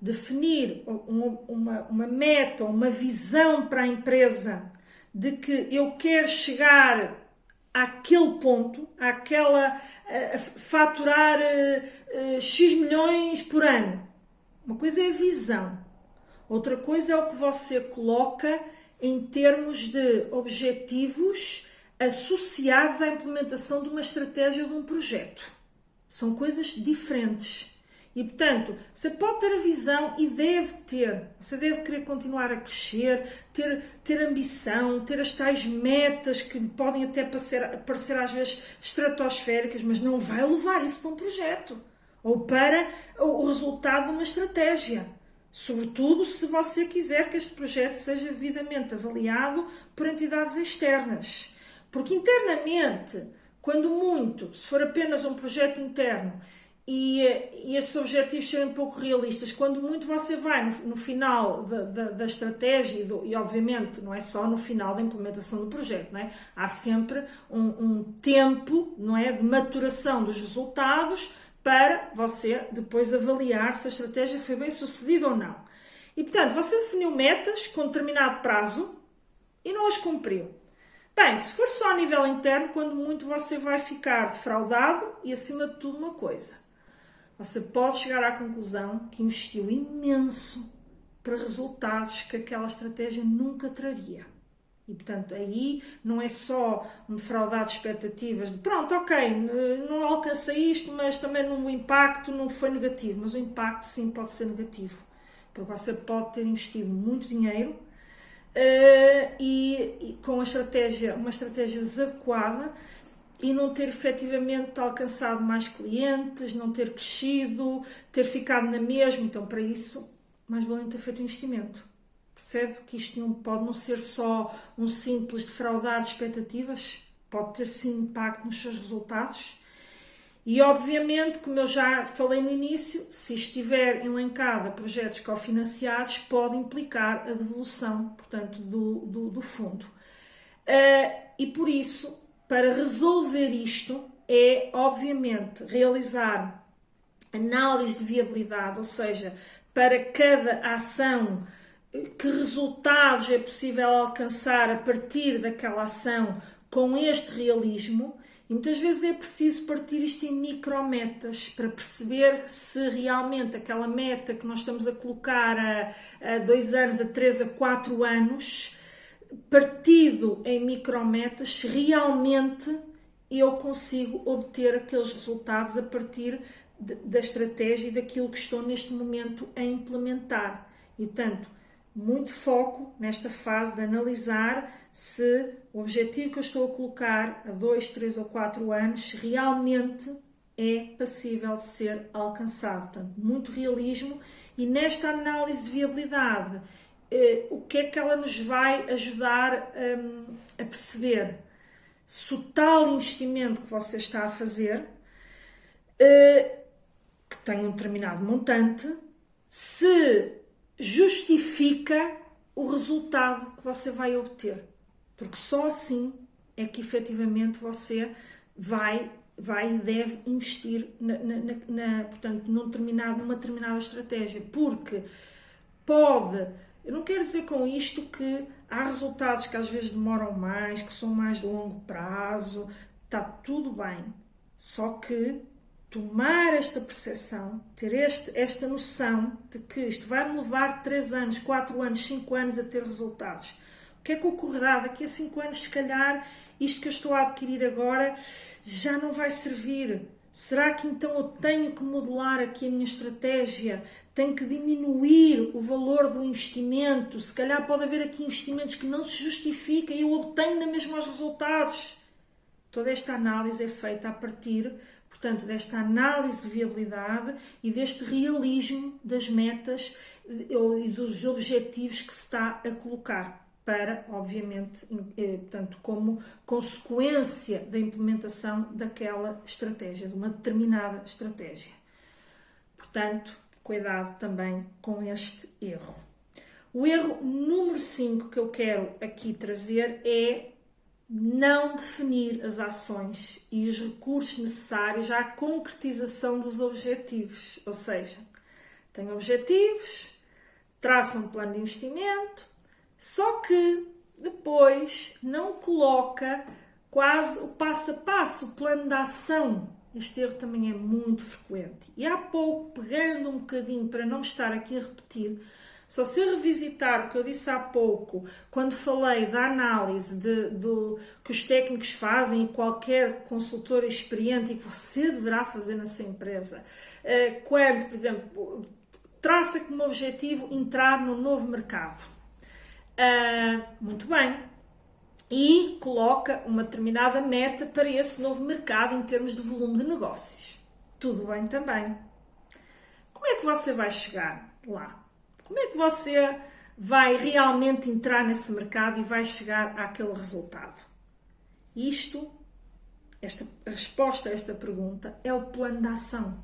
definir uma meta, uma visão para a empresa de que eu quero chegar àquele ponto, faturar X milhões por ano. Uma coisa é a visão. Outra coisa é o que você coloca em termos de objetivos associados à implementação de uma estratégia ou de um projeto. São coisas diferentes. E, portanto, você pode ter a visão e deve ter. Você deve querer continuar a crescer, ter ambição, ter as tais metas que podem até parecer às vezes estratosféricas, mas não vai levar isso para um projeto ou para o resultado de uma estratégia. Sobretudo se você quiser que este projeto seja devidamente avaliado por entidades externas. Porque internamente, Quando muito, se for apenas um projeto interno e estes objetivos serem pouco realistas, quando muito você vai no final da estratégia e obviamente não é só no final da implementação do projeto, não é? Há sempre um tempo, não é, de maturação dos resultados para você depois avaliar se a estratégia foi bem sucedida ou não. E portanto, você definiu metas com determinado prazo e não as cumpriu. Bem, se for só a nível interno, quando muito você vai ficar defraudado e acima de tudo uma coisa. Você pode chegar à conclusão que investiu imenso para resultados que aquela estratégia nunca traria. E, portanto, aí não é só um defraudar de expectativas de pronto, ok, não alcancei isto, mas também o impacto não foi negativo. Mas o impacto sim pode ser negativo. Porque você pode ter investido muito dinheiro e com uma estratégia desadequada e não ter efetivamente alcançado mais clientes, não ter crescido, ter ficado na mesma. Então, para isso, mais vale ter feito um investimento. Percebe que isto não pode não ser só um simples defraudar de expectativas, pode ter sim impacto nos seus resultados. E obviamente, como eu já falei no início, se estiver elencado a projetos cofinanciados, pode implicar a devolução, portanto, do fundo. E por isso, para resolver isto, é obviamente realizar análise de viabilidade, ou seja, para cada ação, que resultados é possível alcançar a partir daquela ação com este realismo. E muitas vezes é preciso partir isto em micrometas para perceber se realmente aquela meta que nós estamos a colocar a 2 anos, a 3, a 4 anos, partido em micrometas, se realmente eu consigo obter aqueles resultados a partir da estratégia e daquilo que estou neste momento a implementar. E, portanto, muito foco nesta fase de analisar se o objetivo que eu estou a colocar a 2, 3 ou 4 anos realmente é passível de ser alcançado. Portanto, muito realismo e nesta análise de viabilidade, o que é que ela nos vai ajudar a perceber? Se o tal investimento que você está a fazer, que tem um determinado montante, se justifica o resultado que você vai obter. Porque só assim é que efetivamente você vai e deve investir portanto, numa determinada estratégia. Porque eu não quero dizer com isto que há resultados que às vezes demoram mais, que são mais de longo prazo, está tudo bem. Só que tomar esta percepção, ter esta noção de que isto vai-me levar 3 anos, 4 anos, 5 anos a ter resultados. O que é que ocorrerá daqui a 5 anos, se calhar, isto que eu estou a adquirir agora já não vai servir. Será que então eu tenho que modelar aqui a minha estratégia? Tenho que diminuir o valor do investimento? Se calhar pode haver aqui investimentos que não se justificam e eu obtenho na mesma os resultados. Toda esta análise é feita a partir, portanto, desta análise de viabilidade e deste realismo das metas e dos objetivos que se está a colocar para, obviamente, portanto, como consequência da implementação daquela estratégia, de uma determinada estratégia. Portanto, cuidado também com este erro. O erro número 5 que eu quero aqui trazer é não definir as ações e os recursos necessários à concretização dos objetivos. Ou seja, tem objetivos, traça um plano de investimento, só que depois não coloca quase o passo a passo, o plano de ação. Este erro também é muito frequente. E há pouco, pegando um bocadinho para não estar aqui a repetir, só se revisitar o que eu disse há pouco, quando falei da análise que os técnicos fazem e qualquer consultor experiente e que você deverá fazer na sua empresa, quando, por exemplo, traça como objetivo entrar no novo mercado. Muito bem. E coloca uma determinada meta para esse novo mercado em termos de volume de negócios. Tudo bem também. Como é que você vai chegar lá? Como é que você vai realmente entrar nesse mercado e vai chegar àquele resultado? Isto a resposta a esta pergunta é o plano de ação.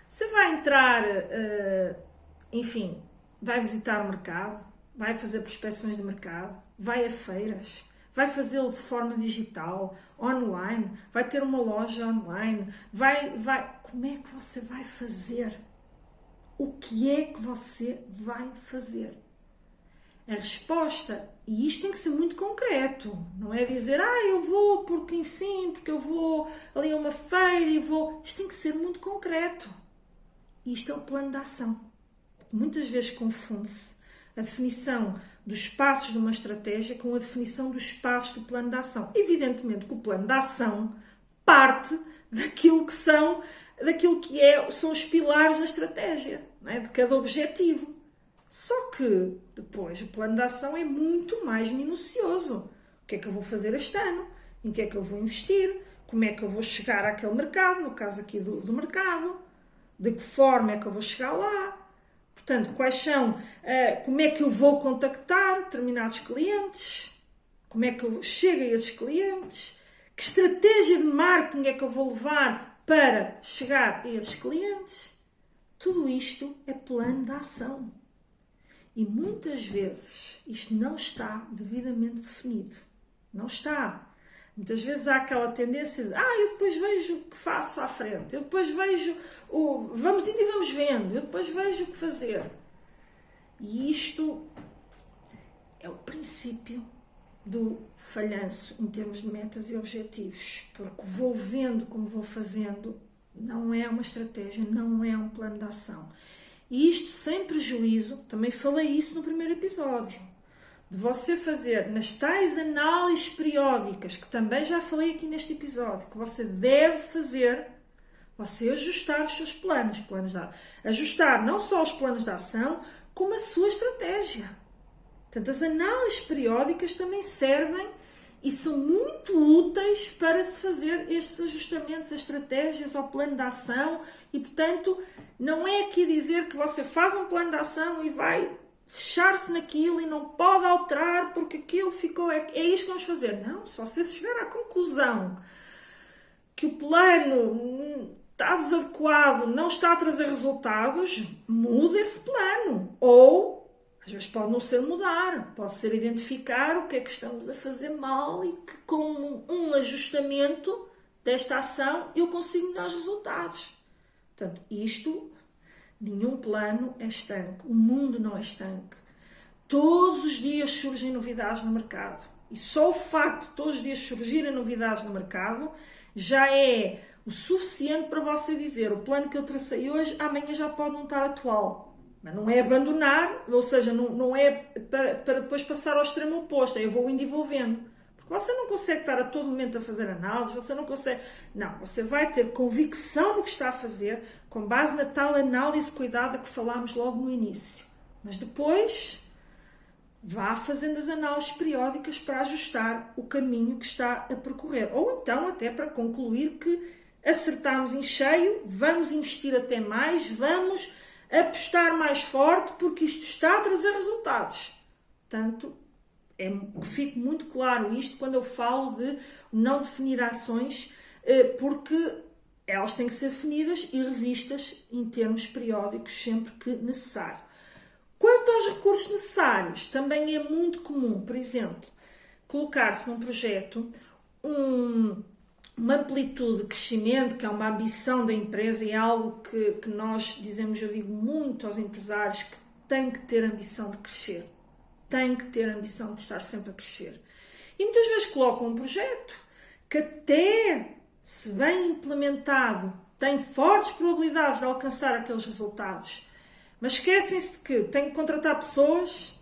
Você vai entrar, enfim, vai visitar o mercado, vai fazer prospecções de mercado, vai a feiras, vai fazê-lo de forma digital, online, vai ter uma loja online, como é que você vai fazer? O que é que você vai fazer? A resposta, e isto tem que ser muito concreto, não é dizer, eu vou porque enfim, porque eu vou ali a uma feira e vou... Isto tem que ser muito concreto. Isto é o plano de ação. Muitas vezes confunde-se a definição dos passos de uma estratégia com a definição dos passos do plano de ação. Evidentemente que o plano de ação parte daquilo que são os pilares da estratégia, não é? De cada objetivo. Só que depois o plano de ação é muito mais minucioso. O que é que eu vou fazer este ano? Em que é que eu vou investir? Como é que eu vou chegar àquele mercado? No caso aqui do mercado. De que forma é que eu vou chegar lá? Portanto, como é que eu vou contactar determinados clientes? Como é que eu chego a esses clientes? Que estratégia de marketing é que eu vou levar para chegar a esses clientes? Tudo isto é plano de ação. E muitas vezes isto não está devidamente definido. Não está. Muitas vezes há aquela tendência de eu depois vejo o que faço à frente, eu depois vejo vamos indo e vamos vendo, eu depois vejo o que fazer. E isto é o princípio do falhanço em termos de metas e objetivos, porque vou vendo como vou fazendo, não é uma estratégia, não é um plano de ação. E isto sem prejuízo, também falei isso no primeiro episódio, de você fazer nas tais análises periódicas, que também já falei aqui neste episódio, que você deve fazer, você ajustar os seus planos ajustar não só os planos de ação, como a sua estratégia. Portanto, as análises periódicas também servem e são muito úteis para se fazer estes ajustamentos, as estratégias ao plano de ação e, portanto, não é aqui dizer que você faz um plano de ação e vai fechar-se naquilo e não pode alterar porque aquilo ficou... É isto que vamos fazer. Não, se você chegar à conclusão que o plano está desadequado, não está a trazer resultados, muda esse plano. Ou, às vezes pode não ser mudar, pode ser identificar o que é que estamos a fazer mal e que com um ajustamento desta ação eu consigo melhores resultados. Portanto, nenhum plano é estanque. O mundo não é estanque. Todos os dias surgem novidades no mercado. E só o facto de todos os dias surgirem novidades no mercado já é o suficiente para você dizer o plano que eu tracei hoje, amanhã já pode não estar atual. Mas não é abandonar, ou seja, não é para depois passar ao extremo oposto. Eu vou indo e vou vendo. Porque você não consegue estar a todo momento a fazer análise, você não consegue... Não, você vai ter convicção no que está a fazer, com base na tal análise cuidada que falámos logo no início. Mas depois, vá fazendo as análises periódicas para ajustar o caminho que está a percorrer. Ou então, até para concluir que acertámos em cheio, vamos investir até mais, vamos apostar mais forte, porque isto está a trazer resultados. Portanto, fique muito claro isto quando eu falo de não definir ações, porque elas têm que ser definidas e revistas em termos periódicos sempre que necessário. Quanto aos recursos necessários, também é muito comum, por exemplo, colocar-se num projeto uma amplitude de crescimento, que é uma ambição da empresa, e é algo que nós dizemos, eu digo muito aos empresários, que têm que ter ambição de crescer. Tem que ter a ambição de estar sempre a crescer. E muitas vezes colocam um projeto que até, se bem implementado, tem fortes probabilidades de alcançar aqueles resultados. Mas esquecem-se de que têm que contratar pessoas,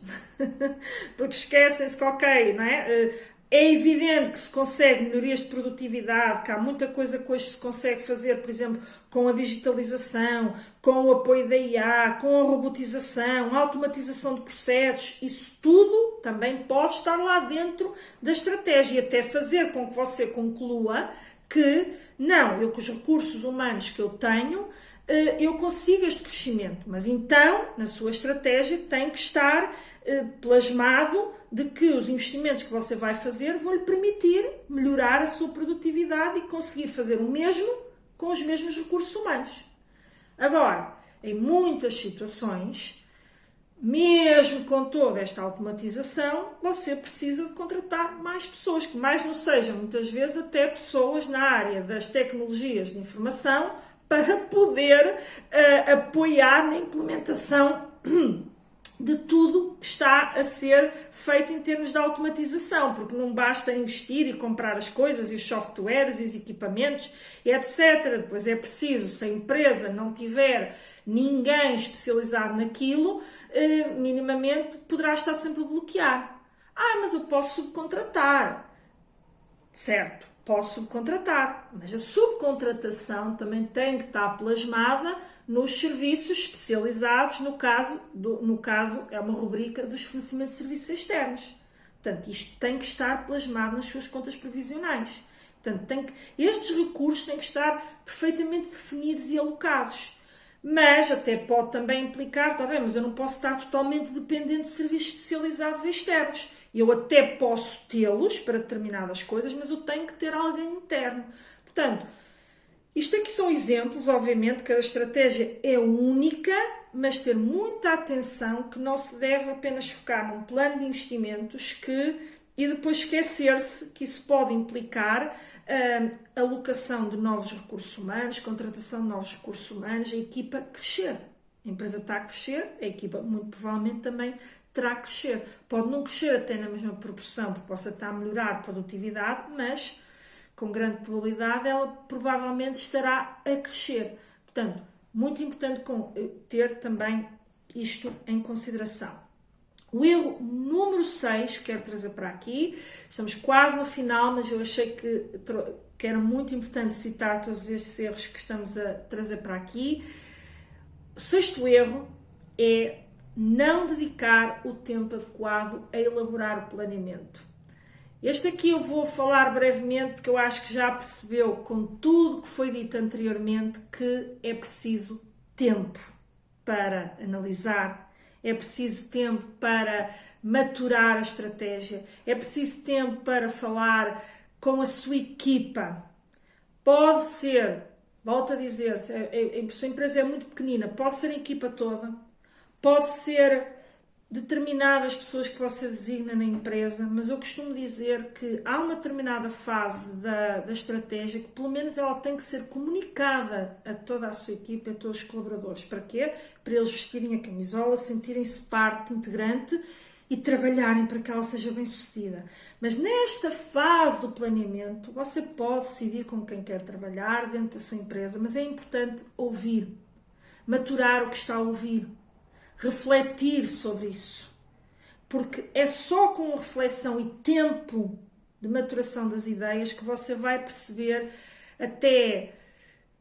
porque esquecem-se que, ok, não é? É evidente que se consegue melhorias de produtividade, que há muita coisa que hoje se consegue fazer, por exemplo, com a digitalização, com o apoio da IA, com a robotização, a automatização de processos. Isso tudo também pode estar lá dentro da estratégia e até fazer com que você conclua que Não, eu com os recursos humanos que eu tenho, eu consigo este crescimento. Mas então, na sua estratégia, tem que estar plasmado de que os investimentos que você vai fazer vão lhe permitir melhorar a sua produtividade e conseguir fazer o mesmo com os mesmos recursos humanos. Agora, em muitas situações, mesmo com toda esta automatização, você precisa de contratar mais pessoas, que mais não sejam, muitas vezes, até pessoas na área das tecnologias de informação, para poder apoiar na implementação de tudo que está a ser feito em termos de automatização, porque não basta investir e comprar as coisas e os softwares e os equipamentos, etc. Depois é preciso, se a empresa não tiver ninguém especializado naquilo, minimamente poderá estar sempre a bloquear. Mas eu posso subcontratar. Certo, posso subcontratar, mas a subcontratação também tem que estar plasmada nos serviços especializados, no caso é uma rubrica dos fornecimentos de serviços externos. Portanto, isto tem que estar plasmado nas suas contas provisionais. Portanto, estes recursos têm que estar perfeitamente definidos e alocados. Mas até pode também implicar, está bem, mas eu não posso estar totalmente dependente de serviços especializados externos. Eu até posso tê-los para determinadas coisas, mas eu tenho que ter alguém interno. Portanto, isto aqui são exemplos, obviamente, que a estratégia é única, mas ter muita atenção que não se deve apenas focar num plano de investimentos e depois esquecer-se que isso pode implicar alocação de novos recursos humanos, contratação de novos recursos humanos, a equipa crescer. A empresa está a crescer, a equipa muito provavelmente também terá a crescer. Pode não crescer até na mesma proporção, porque possa estar a melhorar a produtividade, mas com grande probabilidade ela provavelmente estará a crescer. Portanto, muito importante ter também isto em consideração. O erro número 6, quero trazer para aqui, estamos quase no final, mas eu achei que era muito importante citar todos estes erros que estamos a trazer para aqui. O 6º erro é não dedicar o tempo adequado a elaborar o planeamento. Este aqui eu vou falar brevemente, porque eu acho que já percebeu, com tudo que foi dito anteriormente, que é preciso tempo para analisar, é preciso tempo para maturar a estratégia, é preciso tempo para falar com a sua equipa. Pode ser, volto a dizer, se a sua empresa é muito pequenina, pode ser a equipa toda, pode ser determinadas pessoas que você designa na empresa, mas eu costumo dizer que há uma determinada fase da estratégia que pelo menos ela tem que ser comunicada a toda a sua equipa, a todos os colaboradores. Para quê? Para eles vestirem a camisola, sentirem-se parte integrante e trabalharem para que ela seja bem sucedida. Mas nesta fase do planeamento, você pode decidir com quem quer trabalhar dentro da sua empresa, mas é importante ouvir, maturar o que está a ouvir, refletir sobre isso, porque é só com reflexão e tempo de maturação das ideias que você vai perceber até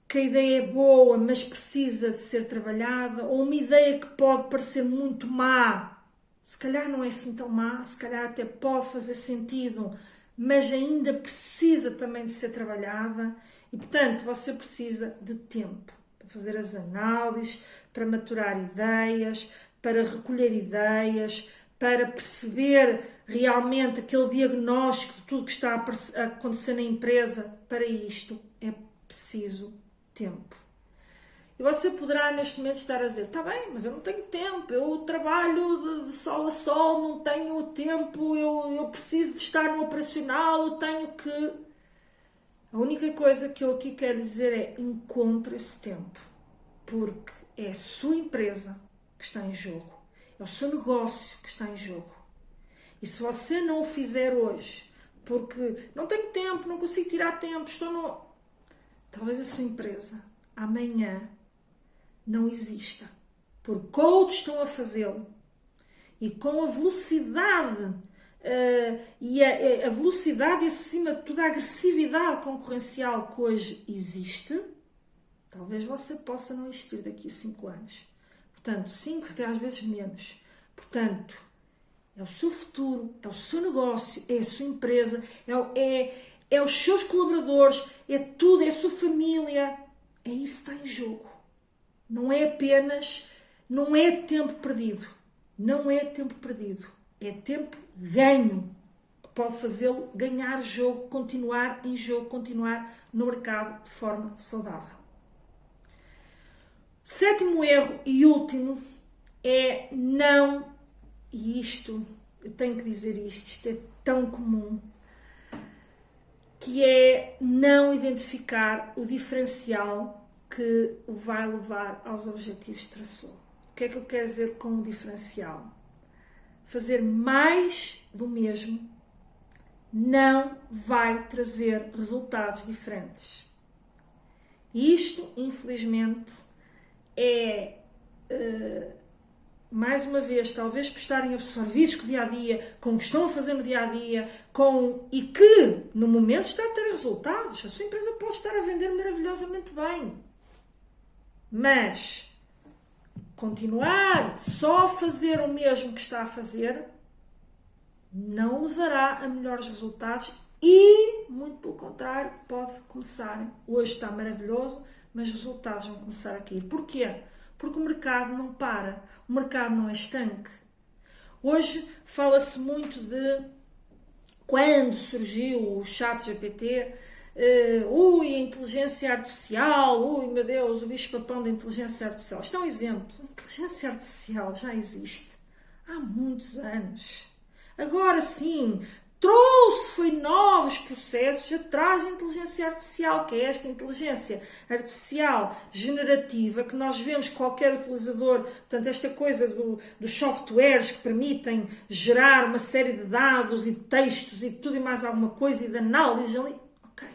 que a ideia é boa, mas precisa de ser trabalhada, ou uma ideia que pode parecer muito má, se calhar não é assim tão má, se calhar até pode fazer sentido, mas ainda precisa também de ser trabalhada, e portanto você precisa de tempo para fazer as análises, para maturar ideias, para recolher ideias, para perceber realmente aquele diagnóstico de tudo que está a acontecer na empresa. Para isto é preciso tempo. E você poderá neste momento estar a dizer, está bem, mas eu não tenho tempo, eu trabalho de sol a sol, não tenho tempo, eu preciso de estar no operacional, eu tenho que... A única coisa que eu aqui quero dizer é encontre esse tempo, porque é a sua empresa que está em jogo, é o seu negócio que está em jogo. E se você não o fizer hoje, porque não tenho tempo, não consigo tirar tempo, talvez a sua empresa amanhã não exista, porque outros estão a fazê-lo. E com a velocidade a velocidade e acima de tudo a agressividade concorrencial que hoje existe, talvez você possa não existir daqui a 5 anos. Portanto, 5 até às vezes menos. Portanto, é o seu futuro, é o seu negócio, é a sua empresa, é os seus colaboradores, é tudo, é a sua família. É isso que está em jogo. Não é apenas, não é tempo perdido. Não é tempo perdido. É tempo ganho. Que pode fazê-lo ganhar jogo, continuar em jogo, continuar no mercado de forma saudável. Sétimo erro e último é não, e isto, eu tenho que dizer isto é tão comum, que é não identificar o diferencial que o vai levar aos objetivos que traçou. O que é que eu quero dizer com o diferencial? Fazer mais do mesmo não vai trazer resultados diferentes. E isto, infelizmente, é, mais uma vez, talvez por estarem absorvidos com o dia-a-dia, com o que estão a fazer no dia-a-dia, e que, no momento, está a ter resultados. A sua empresa pode estar a vender maravilhosamente bem. Mas continuar só a fazer o mesmo que está a fazer não levará a melhores resultados e, muito pelo contrário, pode começar. Hoje está maravilhoso, mas os resultados vão começar a cair. Porquê? Porque o mercado não para, o mercado não é estanque. Hoje fala-se muito de quando surgiu o ChatGPT, a inteligência artificial, meu Deus, o bicho-papão da inteligência artificial. Isto é um exemplo. A inteligência artificial já existe há muitos anos. Agora sim, foi novos processos atrás da inteligência artificial, que é esta inteligência artificial generativa que nós vemos qualquer utilizador, portanto esta coisa dos softwares que permitem gerar uma série de dados e de textos e de tudo e mais alguma coisa e de análise ali. Ok,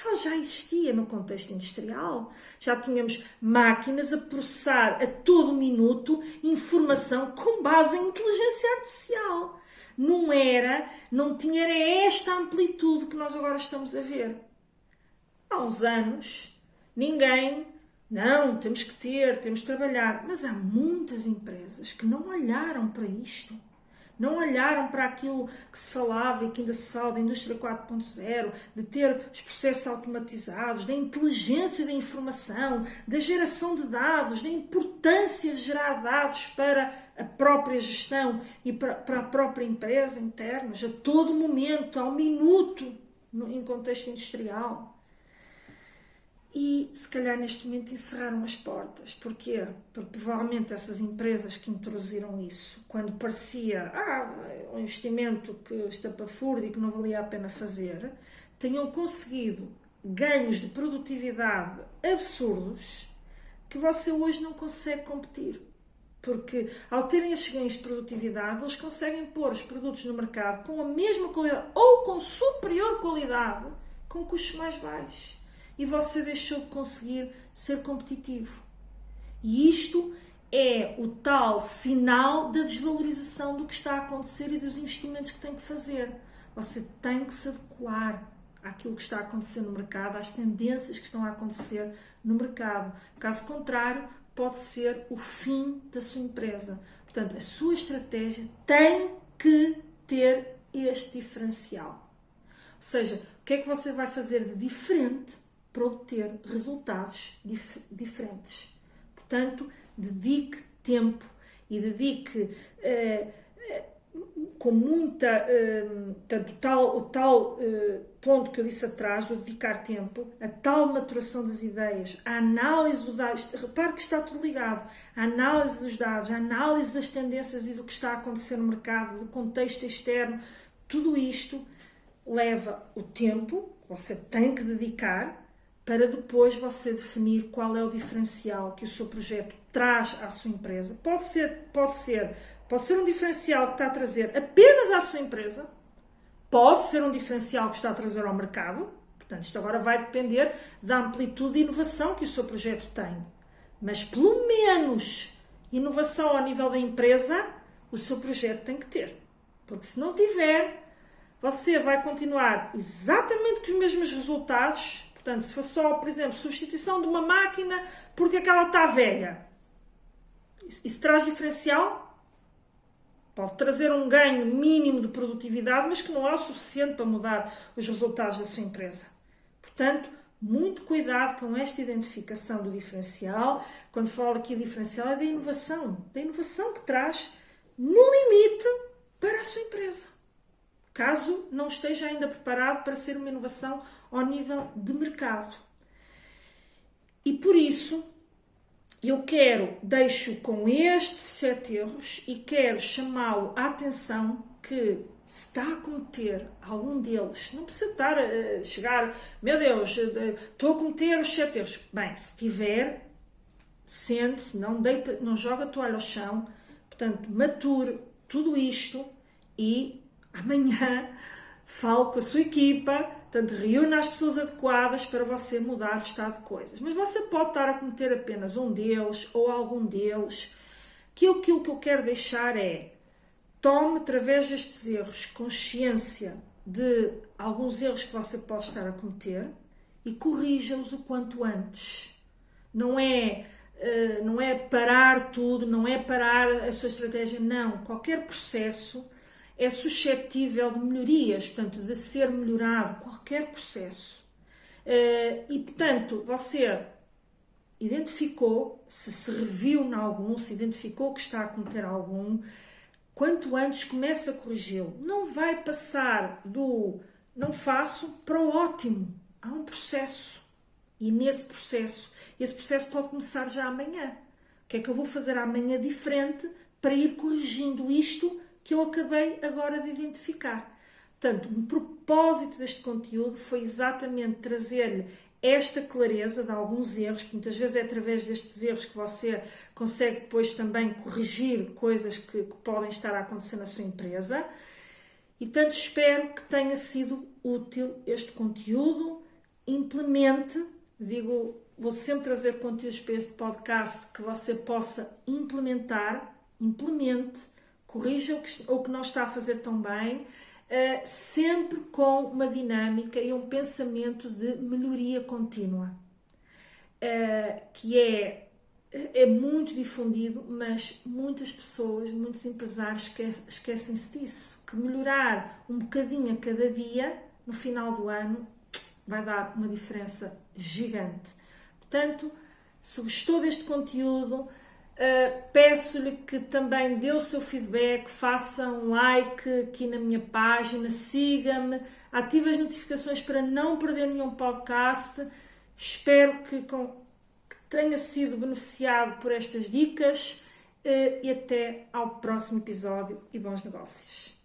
ela já existia no contexto industrial, já tínhamos máquinas a processar a todo minuto informação com base em inteligência artificial. Não tinha esta amplitude que nós agora estamos a ver. Há uns anos, temos de trabalhar. Mas há muitas empresas que não olharam para isto. Não olharam para aquilo que se falava e que ainda se fala da indústria 4.0, de ter os processos automatizados, da inteligência da informação, da geração de dados, da importância de gerar dados para a própria gestão e para a própria empresa interna, a todo momento, ao minuto, em contexto industrial. E, se calhar, neste momento encerraram as portas. Porquê? Porque, provavelmente, essas empresas que introduziram isso, quando parecia um investimento que estapafúrdio e que não valia a pena fazer, tenham conseguido ganhos de produtividade absurdos que você hoje não consegue competir. Porque, ao terem estes ganhos de produtividade, eles conseguem pôr os produtos no mercado com a mesma qualidade ou com superior qualidade, com custos mais baixos. E você deixou de conseguir ser competitivo. E isto é o tal sinal da desvalorização do que está a acontecer e dos investimentos que tem que fazer. Você tem que se adequar àquilo que está a acontecer no mercado, às tendências que estão a acontecer no mercado. Caso contrário, pode ser o fim da sua empresa. Portanto, a sua estratégia tem que ter este diferencial. Ou seja, o que é que você vai fazer de diferente para obter resultados diferentes? Portanto, dedique tempo e dedique com muita... o tal ponto que eu disse atrás, do dedicar tempo, a tal maturação das ideias, a análise dos dados. Repare que está tudo ligado. A análise dos dados, a análise das tendências e do que está a acontecer no mercado, do contexto externo. Tudo isto leva o tempo que você tem que dedicar para depois você definir qual é o diferencial que o seu projeto traz à sua empresa. Pode ser um diferencial que está a trazer apenas à sua empresa, pode ser um diferencial que está a trazer ao mercado. Portanto, isto agora vai depender da amplitude de inovação que o seu projeto tem. Mas, pelo menos, inovação ao nível da empresa, o seu projeto tem que ter. Porque se não tiver, você vai continuar exatamente com os mesmos resultados. Portanto, se for só, por exemplo, substituição de uma máquina porque aquela está velha, isso traz diferencial? Pode trazer um ganho mínimo de produtividade, mas que não é o suficiente para mudar os resultados da sua empresa. Portanto, muito cuidado com esta identificação do diferencial. Quando falo aqui de diferencial, é da inovação que traz no limite para a sua empresa. Caso não esteja ainda preparado para ser uma inovação ao nível de mercado. E por isso, eu deixo com estes 7 erros e quero chamá-lo à atenção que se está a cometer algum deles, não precisa estar a chegar, meu Deus, estou a cometer os 7 erros. Bem, se tiver, sente-se, não joga a toalha ao chão, portanto, mature tudo isto e amanhã fale com a sua equipa, portanto, reúna as pessoas adequadas para você mudar o estado de coisas. Mas você pode estar a cometer apenas um deles ou algum deles, que aquilo que eu quero deixar é: tome, através destes erros, consciência de alguns erros que você pode estar a cometer e corrija-os o quanto antes. Não é parar tudo, não é parar a sua estratégia, não. Qualquer processo é suscetível de melhorias, portanto, de ser melhorado, qualquer processo. E, portanto, você identificou, se reviu em algum, se identificou que está a cometer algum, quanto antes comece a corrigi-lo. Não vai passar do não faço para o ótimo. Há um processo. E esse processo pode começar já amanhã. O que é que eu vou fazer amanhã diferente para ir corrigindo isto que eu acabei agora de identificar? Portanto, o propósito deste conteúdo foi exatamente trazer-lhe esta clareza de alguns erros, que muitas vezes é através destes erros que você consegue depois também corrigir coisas que podem estar a acontecer na sua empresa. E, portanto, espero que tenha sido útil este conteúdo. Implemente, vou sempre trazer conteúdos para este podcast que você possa implemente, corrija o que não está a fazer tão bem, sempre com uma dinâmica e um pensamento de melhoria contínua, que é muito difundido, mas muitas pessoas, muitos empresários esquecem-se disso, que melhorar um bocadinho a cada dia, no final do ano, vai dar uma diferença gigante. Portanto, se gostou deste conteúdo, peço-lhe que também dê o seu feedback, faça um like aqui na minha página, siga-me, ative as notificações para não perder nenhum podcast. Espero que tenha sido beneficiado por estas dicas e até ao próximo episódio e bons negócios.